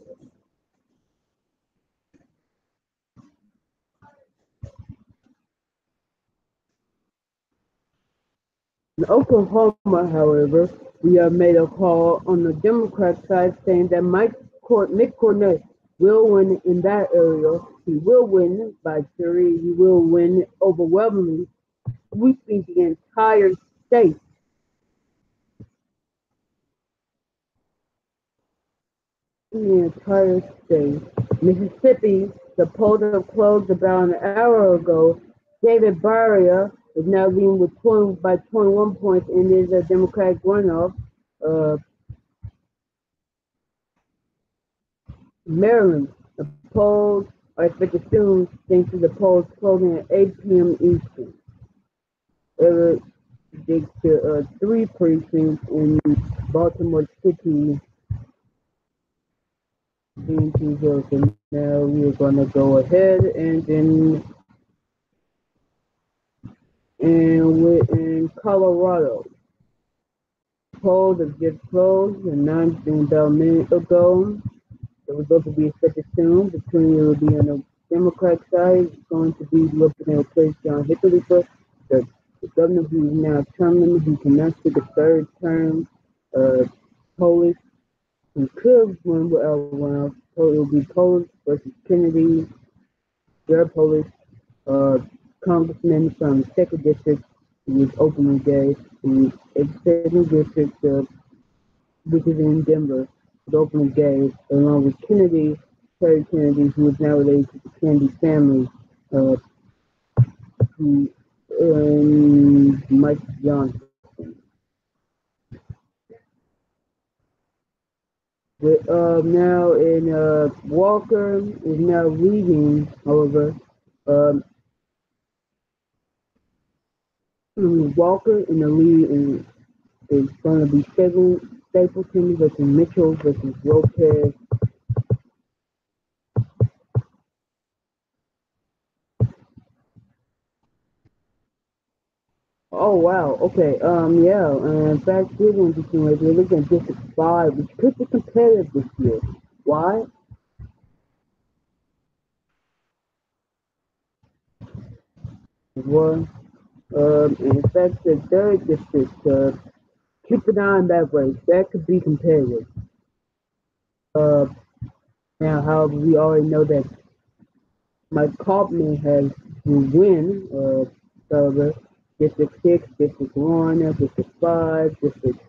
In Oklahoma, however, we have made a call on the Democrat side saying that Mick Cornett will win in that area. He will win by jury. He will win overwhelmingly, sweeping the entire state. The entire state. Mississippi, the poll that closed about an hour ago, David Barria is now leading with 20, by 21 points in his Democratic runoff. Uh, Maryland, the polls are expected soon thanks to the polls closing at 8 p.m. Eastern. It will predict three precincts in Baltimore City being two. So now we are going to go ahead and then in Colorado. Polls have just closed and announced about a minute ago. The results will be expected soon. Between it will be on the Democratic side. It's going to be looking at replace John Hickenlooper, the governor who is now terminal, who cannot seek a third term. Polish, who could win well, so it will be Polish versus Kennedy. They're Polish uh, congressman from the second district who is openly gay. The second district, which is in Denver, is openly gay, along with Kennedy, Terry Kennedy, who is now related to the Kennedy family, uh, who Mike Johnson. With, now in Walker is now leading, however, um, Walker in the lead and is going to be Stapleton versus Mitchell versus Lopez. Oh wow, okay, yeah, in fact, here's an interesting way. We're looking at District 5, which could be competitive this year. Why? One, in fact, the third district, keep an eye on that race. That could be competitive. Uh, Now, however, we already know that Mike Kaufman has will win however, District 6, District 1, District 5, District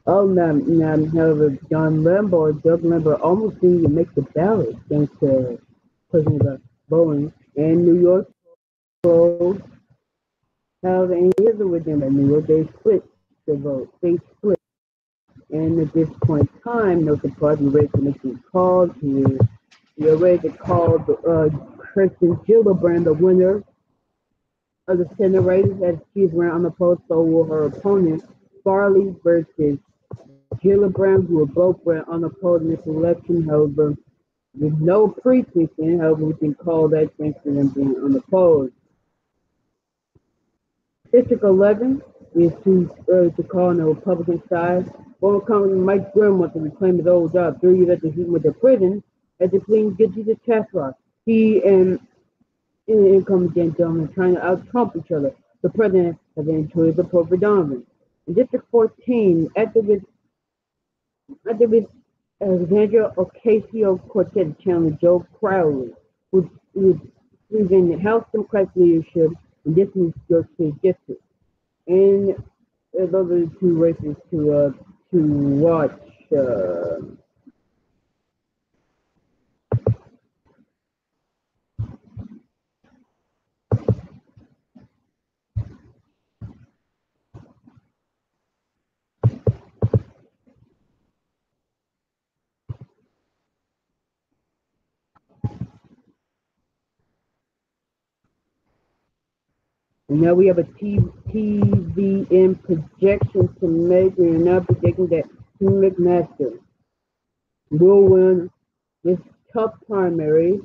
oh, now, however, Doug Lambo almost didn't even make the ballot thanks to President Bowen and New York polls. However, and here's the weird thing about New York, they split the vote. They split. And at this point in time, no surprise, we're ready to make these calls. We're ready to call Kristen Gillibrand the winner of the Senate race as she's ran on the post. So will her opponent, Farley versus Gillibrand, who will both ran on the poll in this election. However, with no precinct in, however, we can call that thanks to them being on the poll. District 11 is too early to call on the Republican side. Former Congressman Mike Grimm wants to reclaim his old job 3 years after he went to prison after pleading guilty to tax fraud. He and incumbent gentlemen trying to out-Trump each other. The president has enjoyed support for Donovan. In District 14, activist Alexandria Ocasio-Cortez challenged Joe Crowley, who is in the House Democratic leadership in this New York State district. And those are the two races to watch. And now we have a TVN projection to make. We are now projecting that Tim McMaster will win this tough primary.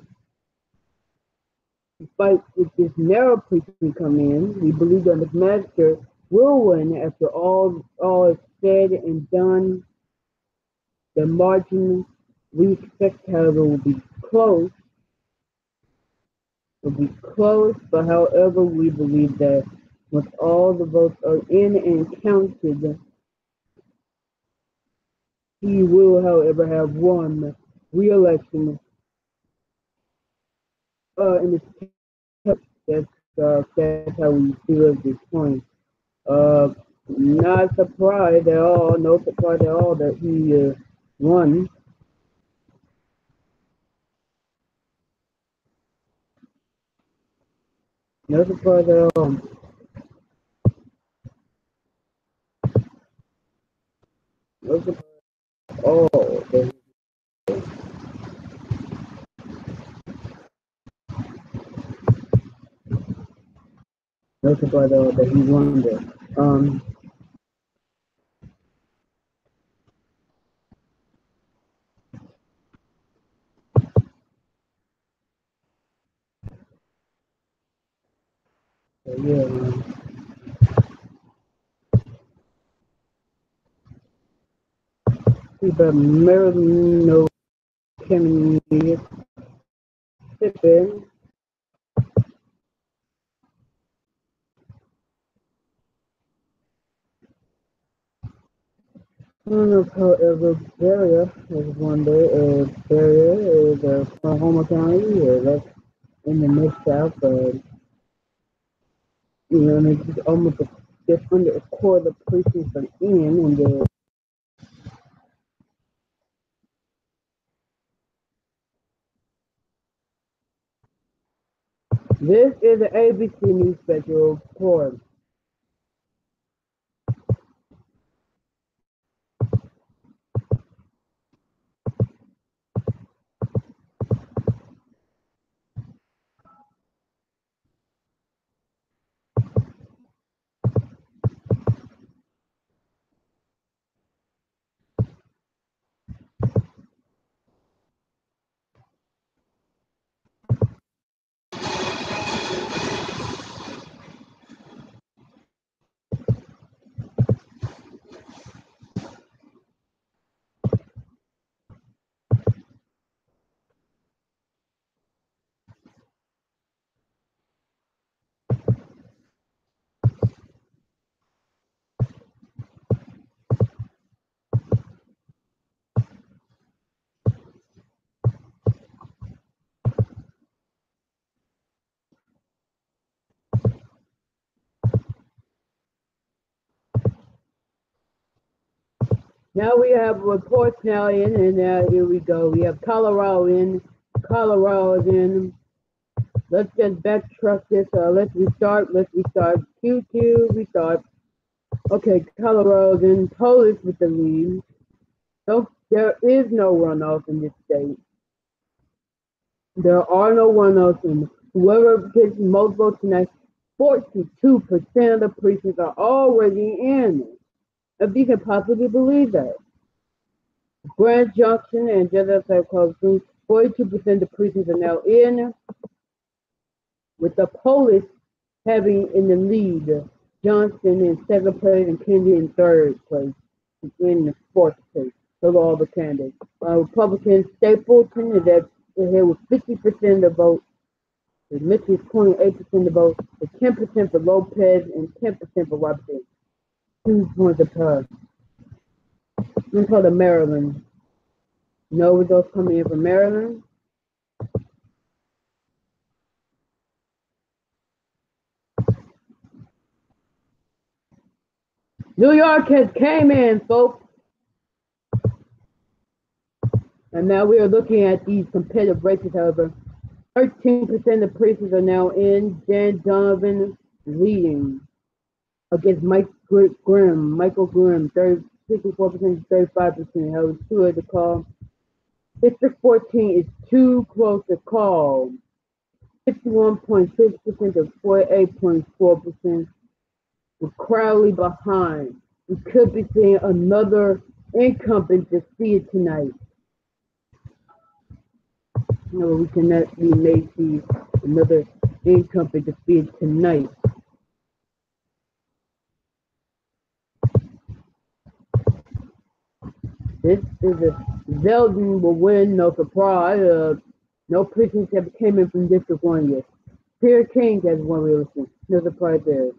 Despite with this narrow precinct coming in, we believe that McMaster will win after all is said and done. The margin we expect, however, will be close. will be close, but however, we believe that once all the votes are in and counted, he will, however, have won re-election in this case. That's how we feel at this point. Uh, Not surprised at all, no surprise at all that he won. No surprise at all. No surprise at all. No surprise at all that he won there. So yeah, but Marilyn no can step in. I don't know if, however, Barrier is one day, Barrier is Oklahoma County, that's in the mid-south, you know, and it's almost just under a quarter of the precincts are in, and this is an ABC News special report. Now we have reports now in, and here we go. We have Colorado in. Colorado is in. Let's just backtrack this. Let's restart. Let's restart. Q2, restart. Okay, Colorado's in. Polish with the lead. So there is no runoff in this state. There are no runoffs, and whoever gets most votes tonight, 42% of the precincts are already in. If you can possibly believe that. Grand Junction and Jeddah Circle, 42% of the precincts are now in, with the Polish having in the lead, Johnson in second place and Kennedy in third place, in the fourth place. Those are all the candidates. Republican Stapleton is at here with 50% of the vote. The Mitchell is 28% of the vote, with 10% for Lopez and 10% for Robinson. 2 points apart. Let's go to Maryland. No results coming in from Maryland. New York has came in, folks. And now we are looking at these competitive races, however. 13% of precincts are now in. Dan Donovan leading against Michael Grimm, 54%, 35%. However, too early to call. District 14 is too close to call. 51.6% to 48.4%. With Crowley behind. We could be seeing another incumbent defeated tonight. No, we may see another incumbent defeated tonight. This is a Zeldin will win, no surprise. No precincts have came in from District 1 yet. Peter King has one realistic. There's a part there.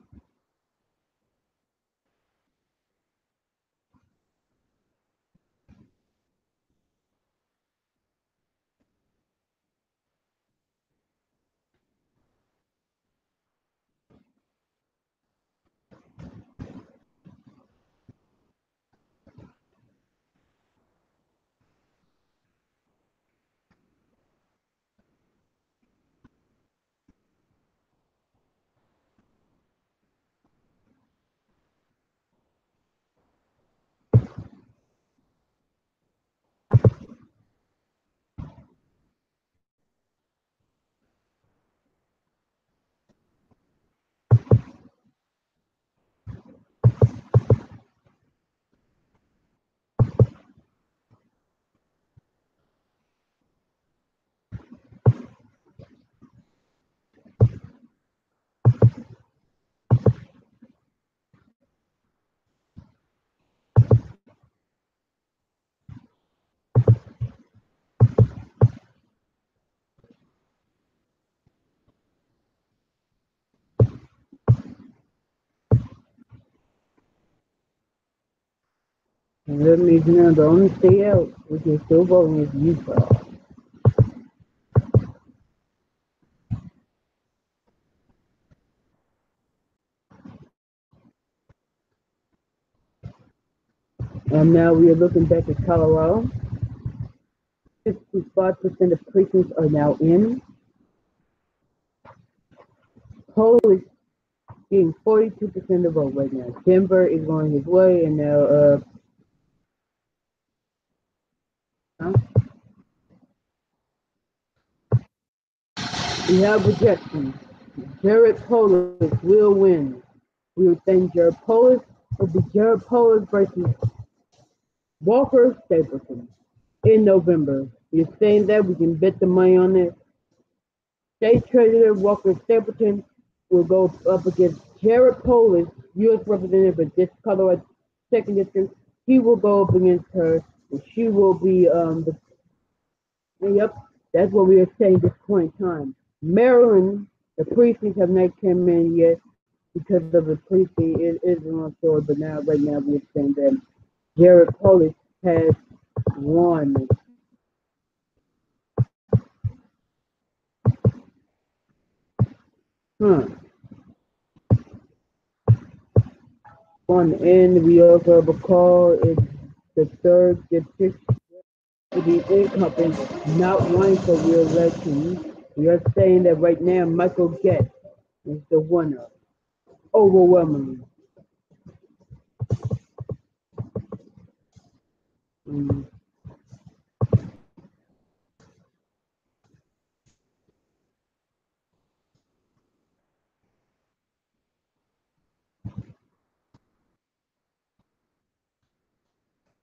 And that means now the only state out which is still voting is Utah. And now we are looking back at Colorado. 65% of precincts are now in. Polish getting 42% of the vote right now. Denver is going his way, and now huh? We have projections. Jared Polis will win. We would think Jared Polis will be Jared Polis versus Walker Stapleton in November. You're saying that we can bet the money on it. State Treasurer Walker Stapleton will go up against Jared Polis, U.S. Representative for this Colorado Second District. He will go up against her, and she will be the. Yep, that's what we are saying at this point in time. Maryland, the precincts have not come in yet because of the precinct. It isn't on shore, but now, right now, we're saying that Jared Polis has won. Huh. On end, we also have a call. It's the third district to the incumbent not running for re-election. We are saying that right now, Michael Getz is the winner, overwhelmingly. Mm.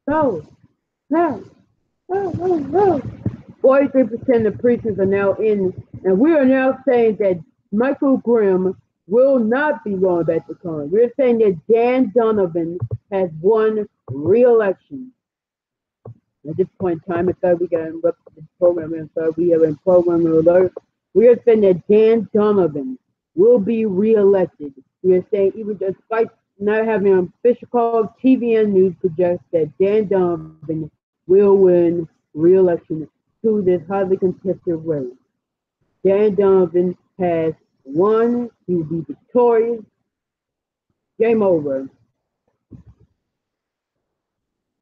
Go, go, go, go, go. 43% of precincts are now in, and we are now saying that Michael Grimm will not be going back to Congress. We're saying that Dan Donovan has won re-election. At this point in time, I thought we got interrupted the program, and so we have a program alert. We are saying that Dan Donovan will be re-elected. We are saying, even despite not having an official call, TVN News projects that Dan Donovan will win re-election to this highly contested race. Dan Donovan has won. He will be victorious. Game over.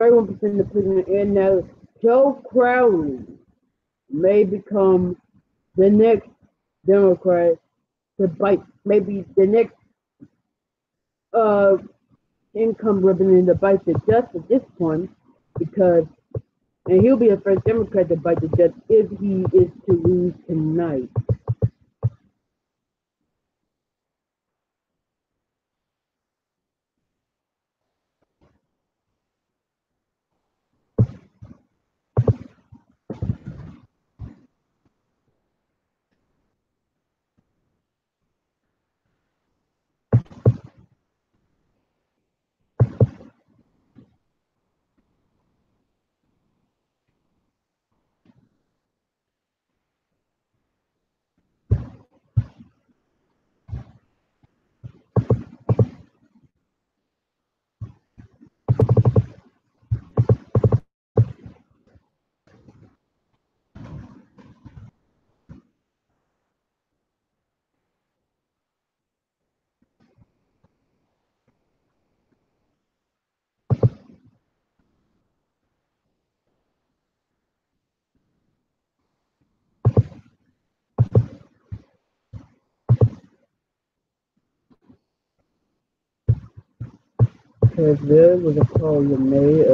31% of the prison, and now Joe Crowley may become the next Democrat to bite, maybe the next uh, income representative to bite the dust at this point, because, and he'll be the first Democrat to bite the dust if he is to lose tonight. because there was a call you made.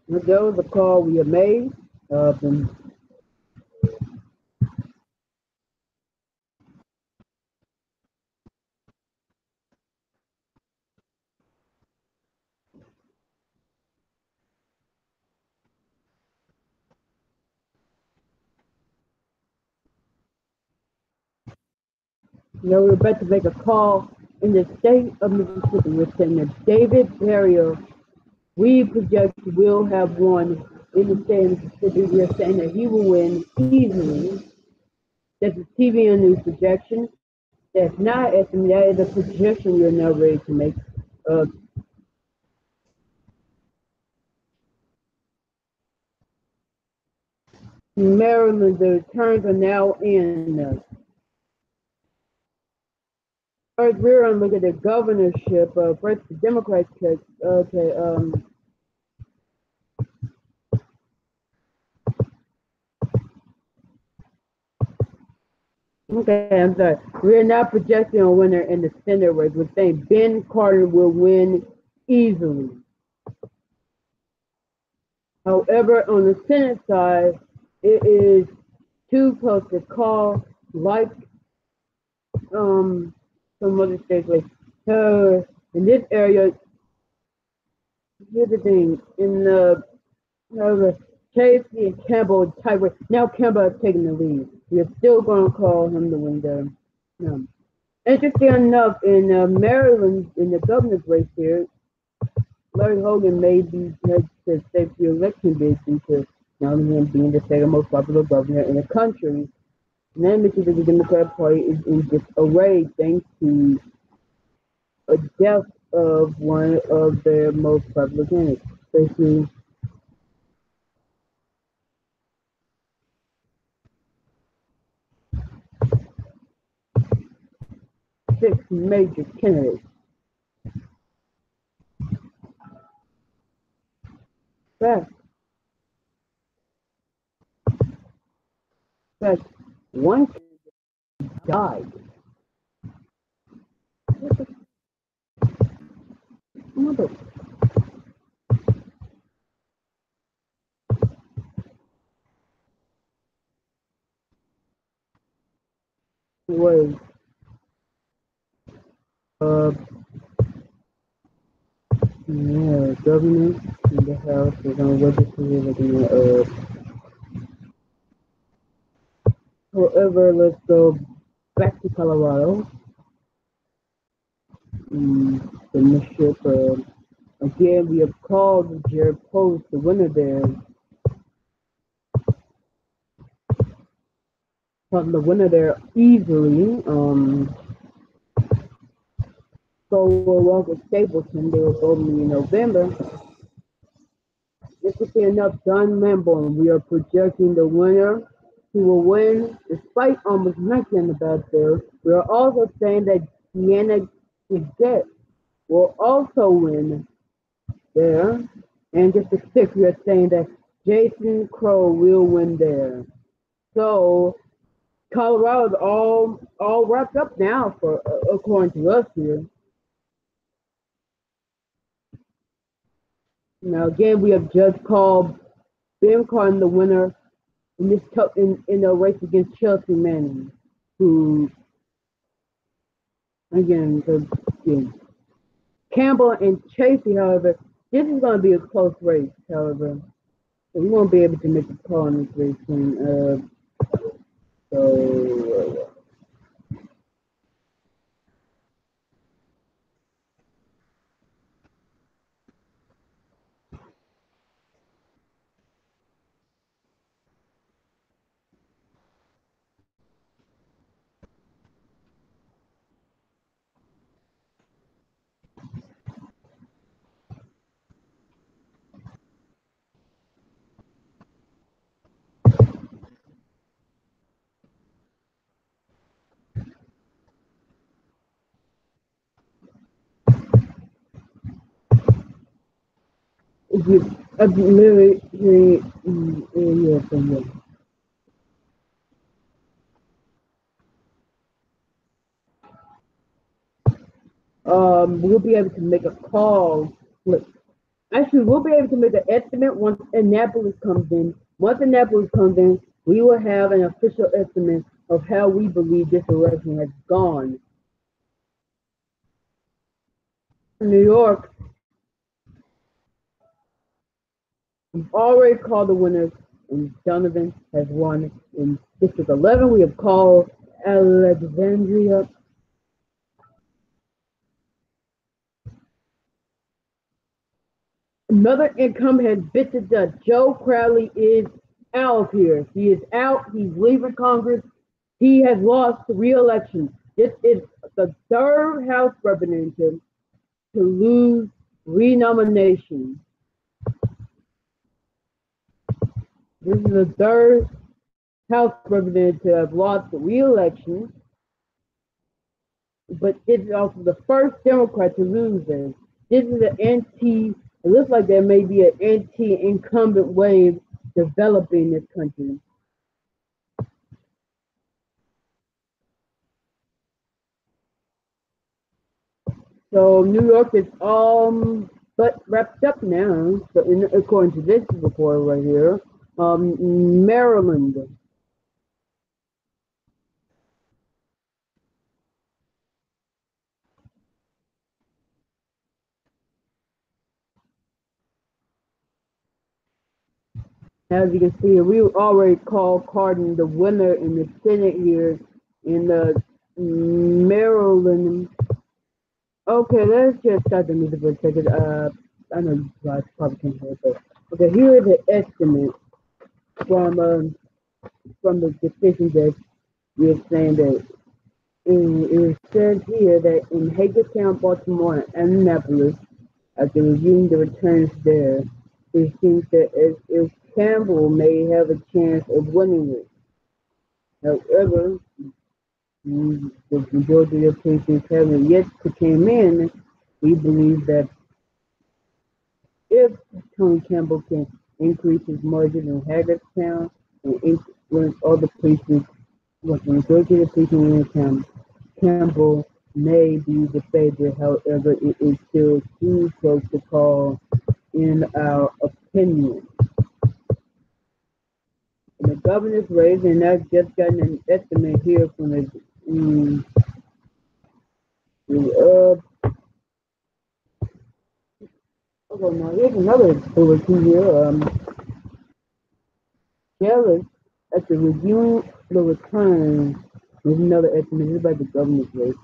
There was a call we had made. And we're about to make a call in the state of Mississippi. We're saying that David Barrier, we project will have won in the state of Mississippi. We're saying that he will win easily. That's a TV and news projection. That's not estimate. That is a projection we're now ready to make. Uh, Maryland, the returns are now in. First, we're going to look at the governorship. First, the Democrats pick. Okay. Okay, I'm sorry. We're not projecting a winner in the Senate race. We're saying Ben Carter will win easily. However, on the Senate side, it is too close to call, like some other states. Like in this area, here's the thing: in the however, Casey and Campbell type. Now Campbell has taken the lead. We're still going to call him the winner. Interesting enough, in Maryland, in the governor's race here, Larry Hogan made these head to safety election bids into now him being the second most popular governor in the country. And that mentions that the Democratic Party is in disarray thanks to a death of one of their most popular candidates. Basically, six major candidates. Fact, fact, one died. Mother was uh yeah, governor in the House is on legislative however, let's go back to Colorado. The Michigan, again, we have called Jared Post the winner there. From the winner there easily. So we'll walk with Stapleton. They will vote in November. This is enough John Lamborn. We are projecting the winner who will win despite almost nothing about there. We are also saying that Deanna Gazette will also win there. And just to stick, we are saying that Jason Crow will win there. So Colorado's all wrapped up now for according to us here. Now again, we have just called Ben Carton the winner in this in a race against Chelsea Manning, who again, yeah. Campbell and Chasey. However, this is going to be a close race. However, so we won't be able to make a call in this race. And, so If you, I've literally hearing yeah, from them. We'll be able to make a call. Look, actually, we'll be able to make an estimate once Annapolis comes in. Once Annapolis comes in, we will have an official estimate of how we believe this election has gone. In New York, we've already called the winners, and Donovan has won. In District 11, we have called Alexandria. Another incumbent has bit the dust. Joe Crowley is out here. He is out. He's leaving Congress. He has lost the re-election. This is the third House representative to lose renomination. This is the third House representative to have lost the re-election, but it's also the first Democrat to lose this. This is an anti. It looks like there may be an anti-incumbent wave developing in this country. So New York is but wrapped up now. But according to this report right here, Maryland. As you can see, we already called Cardin the winner in the Senate here in the Maryland. Okay, let's just start the music for a second. I know you guys probably can't hear it, but okay, here is the estimate from um, from the decision that we're saying that it says here that in Hagerstown, Baltimore, and Annapolis, after reviewing the returns there, it seems that if Campbell may have a chance of winning it. However, the majority of cases haven't yet came in. We believe that if Tony Campbell can increase his margin in Hagerstown and influence other places, what the majority of the people in town, Campbell may be the favorite. However, it is still too close to call, in our opinion. And the governor's race, and I've just gotten an estimate here from the okay, now here's another bulletin here. Jealous after reviewing the returns. There's another estimate. This is about the governor's race.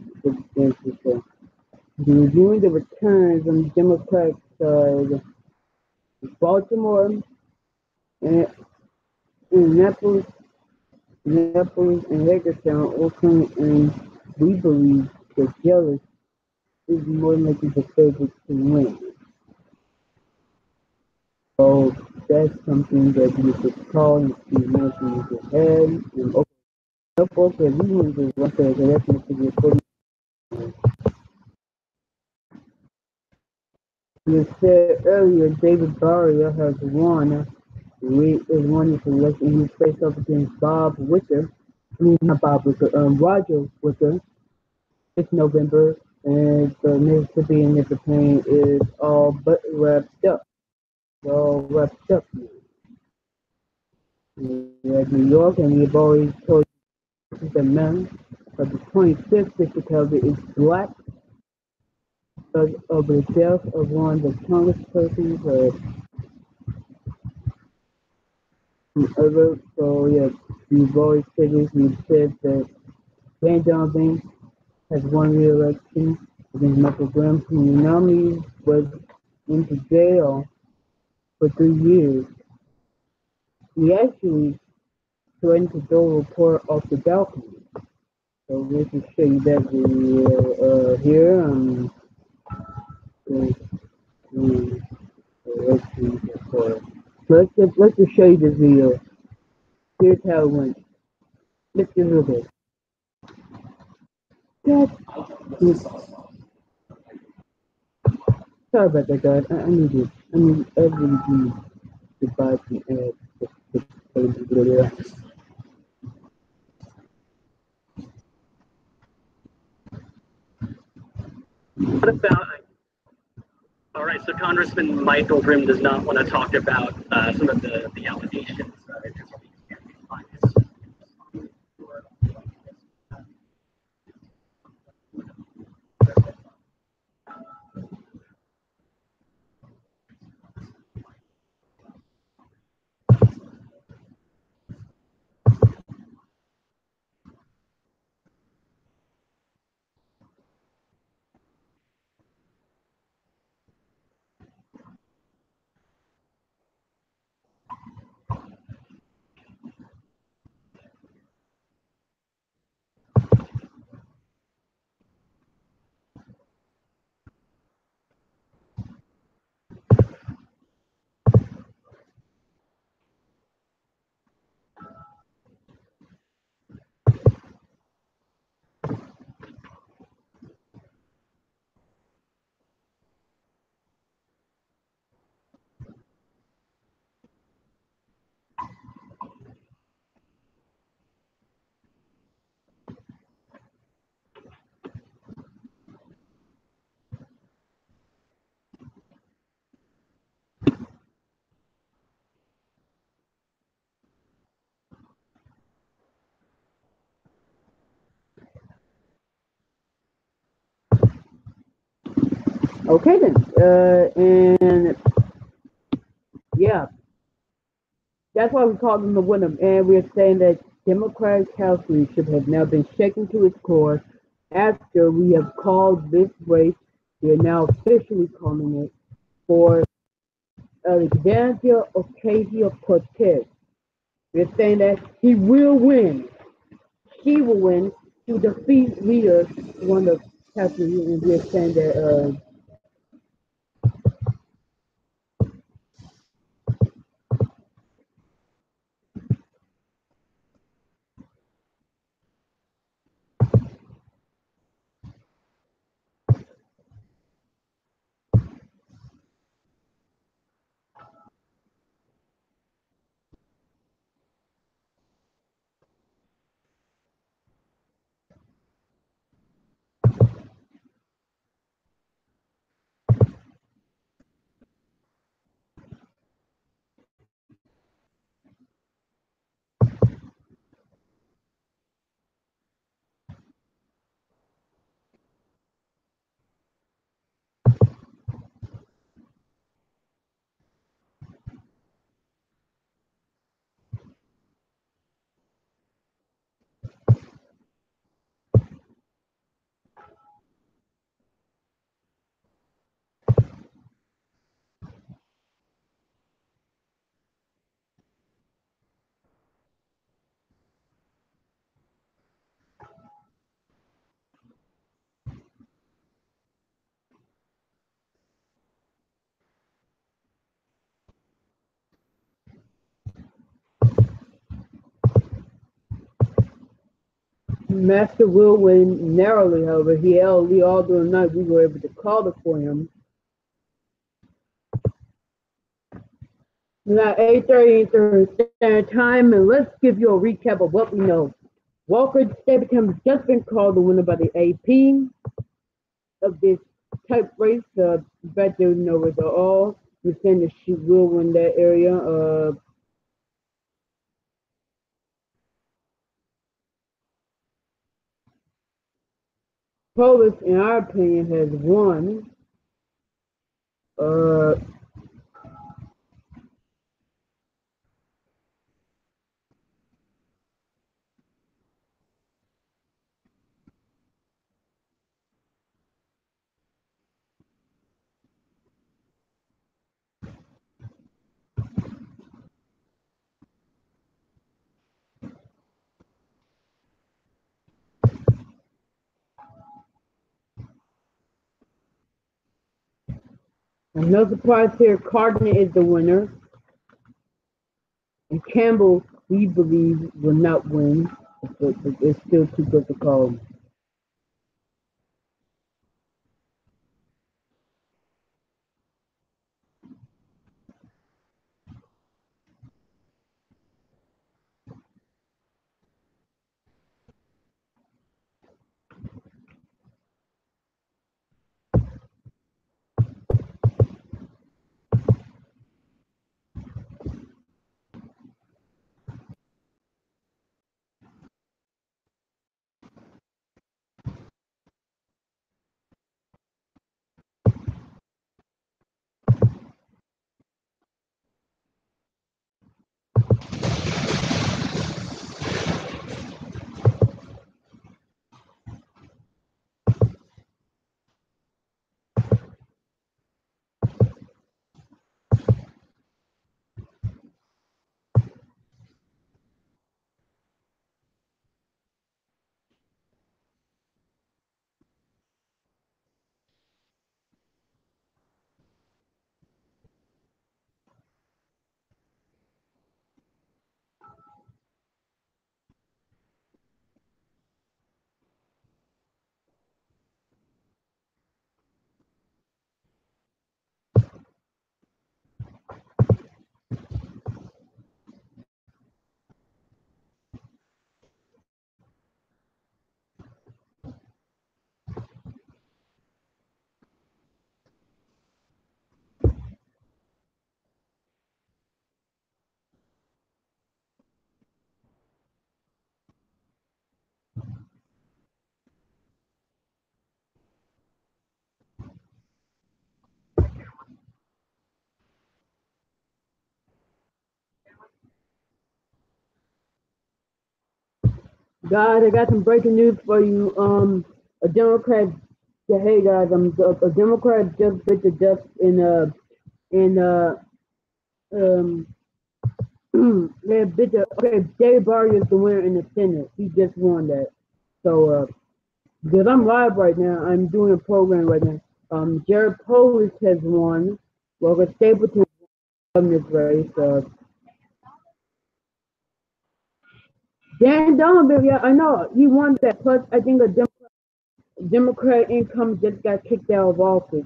So, reviewing the returns on the Democratic side, Baltimore and Annapolis, and Hagerstown all come in. We believe that Jealous is more likely the favorite to win. So that's something that you could call and see mentioned in your head. And okay, we want to one thing that's going you said earlier, David Barria has won. Is won his election. He faced up against Bob Wicker. I mean, not Bob Wicker. Roger Wicker. This November, and the Mississippi and the Plain is all but wrapped up. It's all wrapped up. We have New York, and we've already told you the man of the 25th district however is black because of the death of one of the congresspersons ever. So yeah, we've always said this. We've said that Van Donovan has won re-election against Michael Graham, who nominee was into jail for 3 years. He actually threatened to throw a reporter off the balcony. So let's just show you that video here. Let's see reporter. Let's just show you this video. Here's how it went. Let's just look at it. Sorry about that, guys. I need you. I mean, everybody divides and adds. What about, all right, so Congressman Michael Grimm does not want to talk about some of the allegations. Okay then. And yeah, that's why we call them the winner. And we're saying that Democratic House leadership has now been shaken to its core after we have called this race. We are now officially calling it for Alexandria Ocasio-Cortez. We're saying that he will win. She will win to defeat leader one of House leaders, and we're saying that Master will win narrowly. However, he held Lee all through the night. We were able to call it for him. Now 8:30 Eastern Standard Time, and let's give you a recap of what we know. Walker Stapleton has just been called the winner by the AP of this type race. Bet they know it all. We're saying that she will win that area. Polis, in our opinion, has won. Uh, no surprise here, Cardinal is the winner. And Campbell, we believe, will not win. It's still too good to call. Guys, I got some breaking news for you. A Democrat. Yeah, hey guys, a Democrat just bit the dust in um they bit the okay. Dave Barry is the winner in the Senate. He just won that. So because I'm live right now, I'm doing a program right now. Jared Polis has won. Robert Stapleton won this race. Dan Donovan, yeah, I know he won that. Plus, I think a Democrat income just got kicked out of office.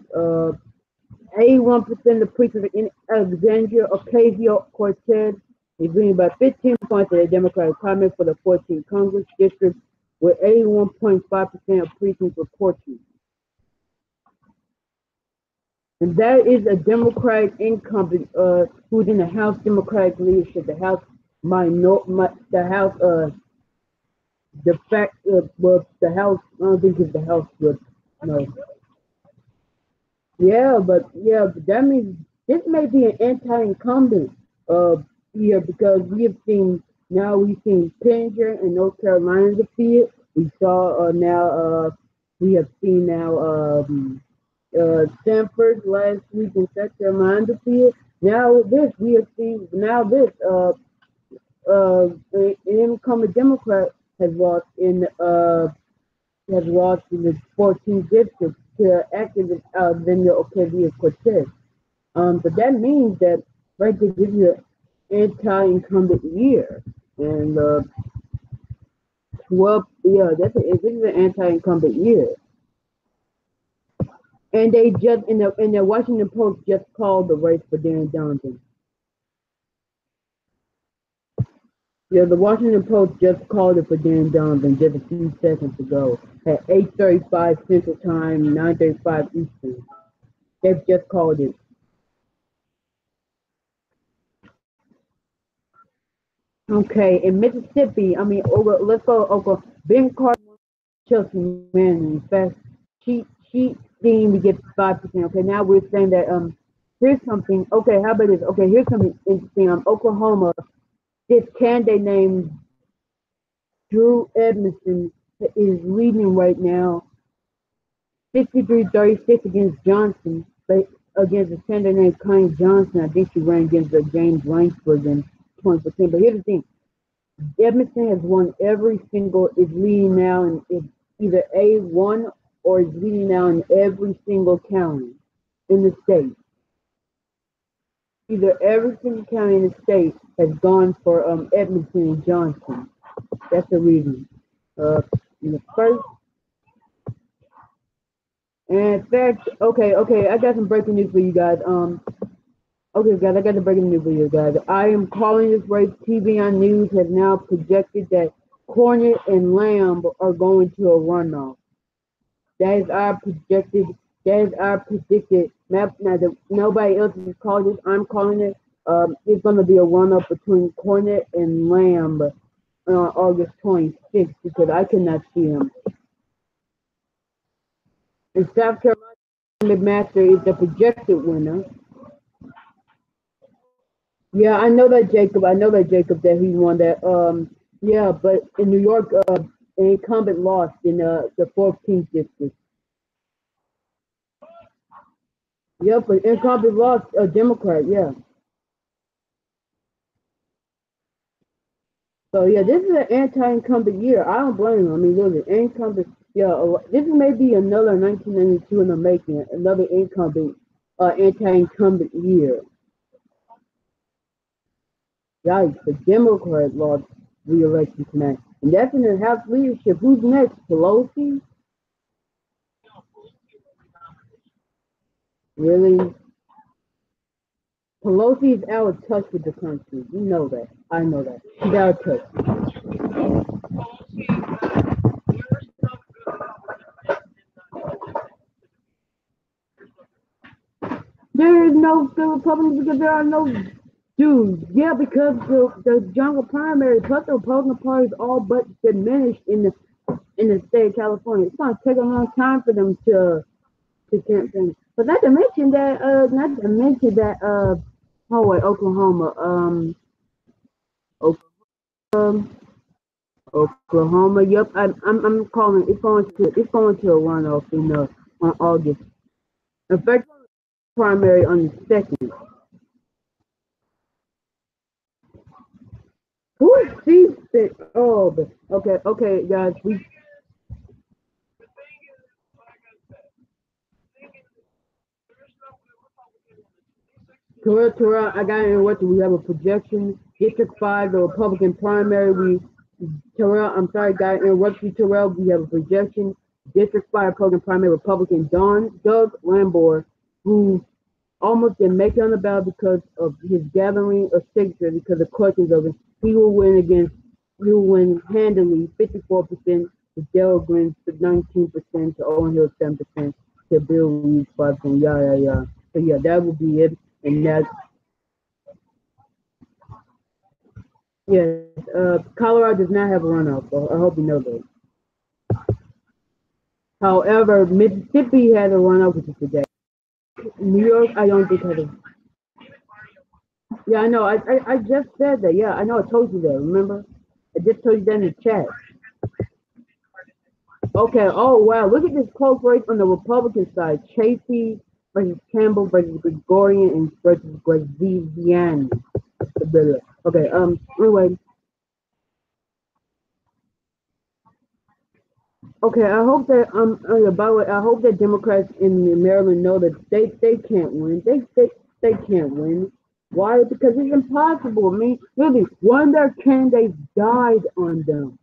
81% of preachers in Alexandria Ocasio-Cortez is winning by 15 points in the Democratic primary for the 14th Congress district, with 81.5% of precincts reporting. And that is a Democratic incumbent who's in the House Democratic leadership, the House the House the fact well the House I don't think it's the House but no. Yeah, but that means this may be an anti-incumbent uh here because we've seen Pinger in North Carolina defeated. We saw now we have seen now Stanford last week in South Carolina defeated. Now this we have seen now this an incumbent Democrat has lost in the 14th district to activist Alexandria Ocasio-Cortez. But that means that right there, this is an anti-incumbent year, and 12, yeah, this is an anti-incumbent year. And they just in the Washington Post just called the race for Dan Johnson. Yeah, the Washington Post just called it for Dan Donovan just a few seconds ago at 8:35 Central Time, 9:35 Eastern. They've just called it. Okay, in Mississippi, I mean, let's go over Ben Carter, Chelsea Manning. In fact, she seemed to get 5%. Okay, now we're saying that here's something. Okay, how about this? Okay, here's something interesting. Oklahoma, this candidate named Drew Edmondson is leading right now 53-36 against Johnson, but against a senator named Connie Johnson. I think she ran against James Langsford in 20%. But here's the thing. Edmondson has won every single, is leading now and is either A1 or is leading now in every single county in the state. Either every single county in the state has gone for Edmondson and Johnson. That's the reason. In the first, and in fact, okay, I got some breaking news for you guys. Okay, guys, I got the breaking news for you guys. I am calling this race. TVN News has now projected that Cornet and Lamb are going to a runoff. That is our projected. That is our predicted map. Now, nobody else has called this. I'm calling it. It's going to be a runoff between Cornet and Lamb on August 26th because I cannot see him. In South Carolina, McMaster is the projected winner. Yeah, I know that Jacob. I know that Jacob that he won that. Yeah, but in New York, an incumbent lost in the 14th district. Yep, an incumbent lost a Democrat. Yeah. So yeah, this is an anti-incumbent year. I don't blame him. I mean, look, incumbent. Yeah, this may be another 1992 in the making. Another incumbent, anti-incumbent year. Yikes! The Democrat lost re-election tonight, and that's in the House leadership. Who's next? Pelosi? Really? Pelosi is out of touch with the country. You know that. I know that. She's out of touch. There is no Republicans because there are no dudes. Yeah, because the jungle primary plus the Republican Party is all but diminished in the state of California. It's gonna take a long time for them to campaign. But not to mention that oh wait, Oklahoma. Oklahoma Oklahoma. Yep, I'm calling. It's going to a runoff in on August. In fact, primary on the second. Who is these? Oh, but okay, guys. We Terrell, I got interrupted. We have a projection. District 5, the Republican primary. Terrell, I'm sorry, got interrupted you, Terrell. We have a projection. District 5, Republican primary, Republican Doug Lambor, who almost didn't make it on the ballot because of his gathering of signatures because of questions of it. He will win handily 54% to Gerald Green 19% to Owen Hill 7% to Bill Reed 5%. Yeah. So yeah, that will be it. And that's yes. Colorado does not have a runoff. So I hope you know that. However, Mississippi has a runoff, which is today. New York, I don't think has a. Yeah, I know. I just said that. Yeah, I know. I told you that. Remember? I just told you that in the chat. Okay. Oh wow. Look at this close race on the Republican side. Chasey versus Campbell versus Gregorian and versus Grazian. Okay. Anyway. Okay. I hope that by the way, I hope that Democrats in Maryland know that they can't win. They can't win. Why? Because it's impossible. I mean, really, one of their candidates died on them.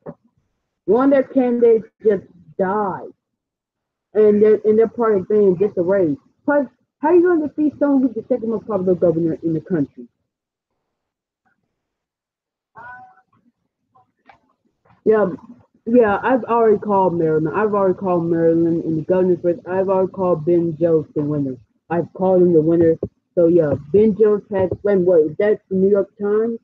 One of their candidates just died, and they're part of being disarray. Plus, how are you going to defeat someone who's the second most popular governor in the country? Yeah, yeah. I've already called Maryland. I've already called Maryland in the governor's race. I've already called Ben Jones the winner. I've called him the winner. So yeah, Ben Jones has when what? Is that the New York Times?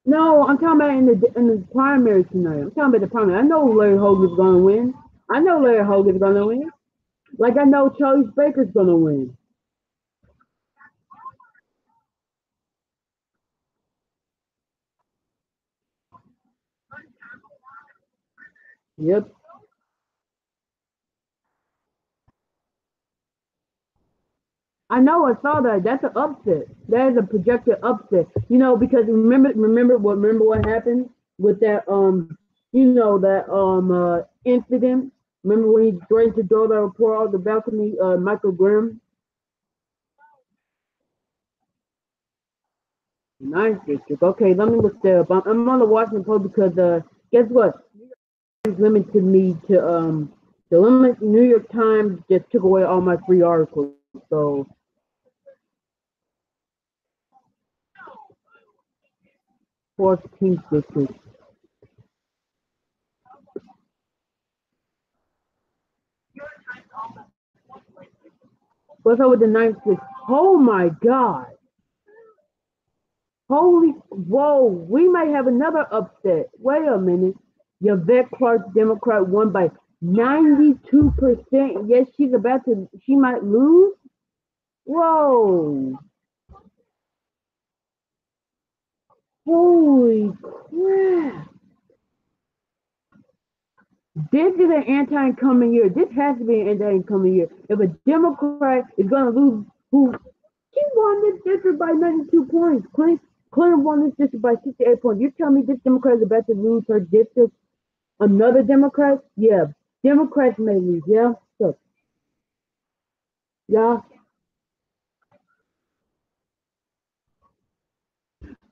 No, I'm talking about in the primary tonight. I'm talking about the primary. I know Larry Hogan's gonna win. I know Larry Hogan's gonna win. Like I know Charlie Baker's gonna win. Yep. I know I saw that. That's an upset. That is a projected upset. Because remember what happened with that that incident. Remember when he threatened to throw the report out the balcony, Michael Graham? Ninth district. Okay, let me look that up. I'm on the Washington Post because guess what? It's limited me to the limit. New York Times just took away all my free articles. So 14th district. What's up with the ninth district? Oh my God! Holy, whoa! We might have another upset. Wait a minute. Yvette Clark, Democrat, won by 92%. Yes, she's about to. She might lose. Whoa! Holy crap! This is an anti-incumbent year. This has to be an anti-incumbent year. If a Democrat is going to lose, she won this district by 92 points. Clinton won this district by 68 points. You tell me this Democrat is about to lose her district? Another Democrat? Yeah, Democrats may lose. Yeah, so yeah.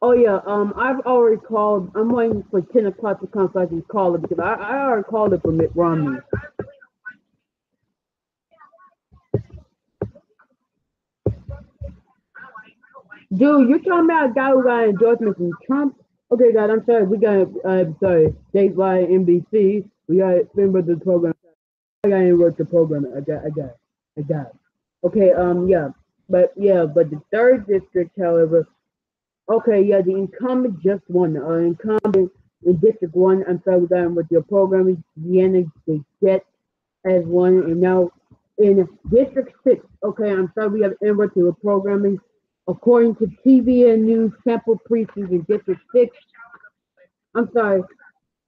Oh yeah. I've already called. I'm waiting for 10 o'clock to come so I can call it because I already called it for Mitt Romney. Dude, you're talking about a guy who got endorsement from Trump? Okay, guys, I'm sorry. We got, I'm sorry, statewide NBC. We got to remember the program. I got to work the program. I got. Okay, but the third district, however, okay, yeah, the incumbent just won. Incumbent in District 1, I'm sorry, we got him with your programming. Vienna, the Jet has won, and now in District 6, okay, I'm sorry, we have inverted programming. According to TVN News, sample precincts in District 6 I'm sorry.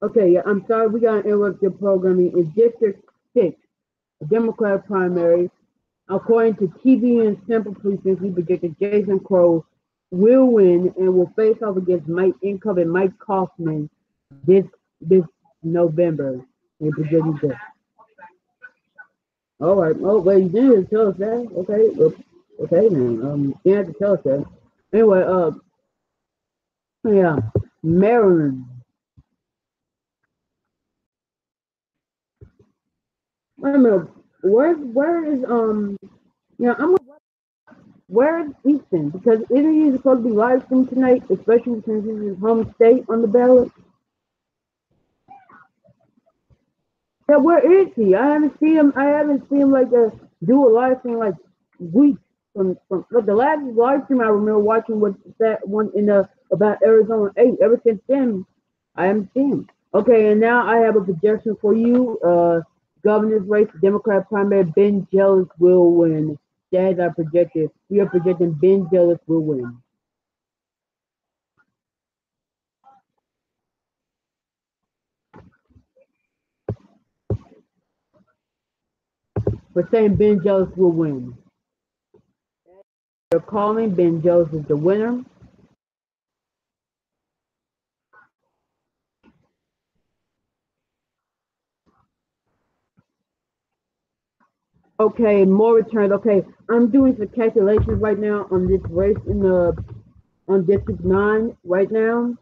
Okay, yeah, I'm sorry. We got to interrupt your programming. In District 6, a Democratic primary, according to TV and sample precincts, we predicted Jason Crow will win and will face off against Mike incumbent Mike Kaufman this November. We predicted that. All right. Oh, wait, you didn't tell us that. Okay. Okay, then. You have to tell us that. Anyway, yeah, Maryland. Wait a minute. Where is yeah, where is Easton? Because isn't he supposed to be live streamed tonight, especially since he's his home state on the ballot? Yeah, where is he? I haven't seen him. I haven't seen him like do a live stream like weeks from but the last live stream I remember watching was that one in about Arizona 8. Ever since then, I haven't seen him. Okay, and now I have a projection for you. Governor's race, Democrat primary, Ben Jealous will win. As I projected, we are projecting Ben Jealous will win. We're saying Ben Jealous will win. They're calling Ben Jealous is the winner. Okay, more returns. Okay, I'm doing some calculations right now on this race in the on District 9 right now.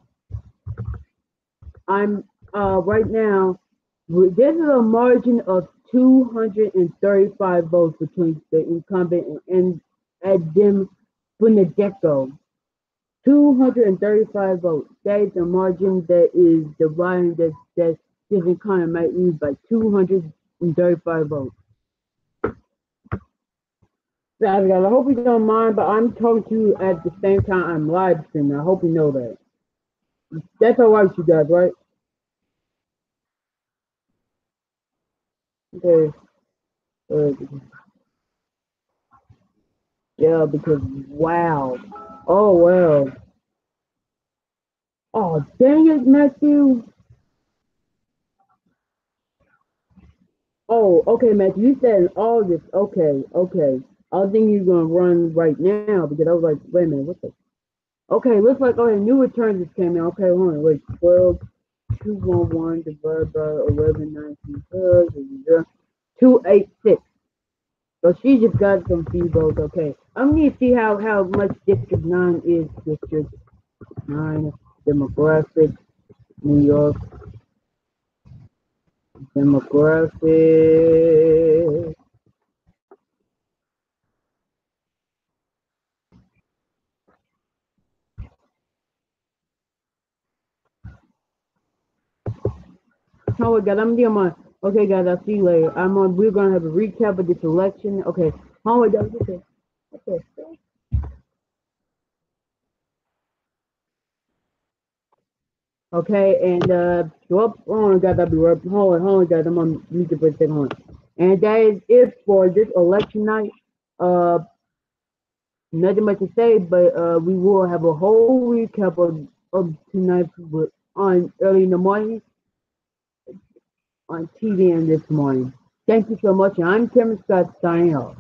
I'm right now. This is a margin of 235 votes between the incumbent and at them from the get-go. 235 votes. That is the margin that is dividing that this incumbent might lose by 235 votes. Guys, I hope you don't mind, but I'm talking to you at the same time I'm live streaming. I hope you know that. That's all right, you guys, right? Okay. Uh, yeah, because wow. Oh well. Oh dang it, Matthew. Oh, okay, Matthew. You said in August. Okay, okay. I was thinking you were gonna run right now because I was like, wait a minute, what the? Okay, looks like new returns just came in. Okay, hold on, wait, 12, 211 divided by 11, 19, 286. So she just got some few votes. Okay, I'm gonna see how much District 9 is. District 9 demographic, New York demographic. Oh my God, I'm doing my. Okay, guys, I'll see you later. I'm on. We're gonna have a recap of this election. Okay. Oh my God. Okay. Okay. Okay, and oh my God, that'll be right. Hold on, guys, I'm on music for a second. Hold on. And that is it for this election night. Uh, Nothing much to say, but we will have a whole recap of tonight on early in the morning on TVN this morning. Thank you so much, and I'm Cameron Scott signing off.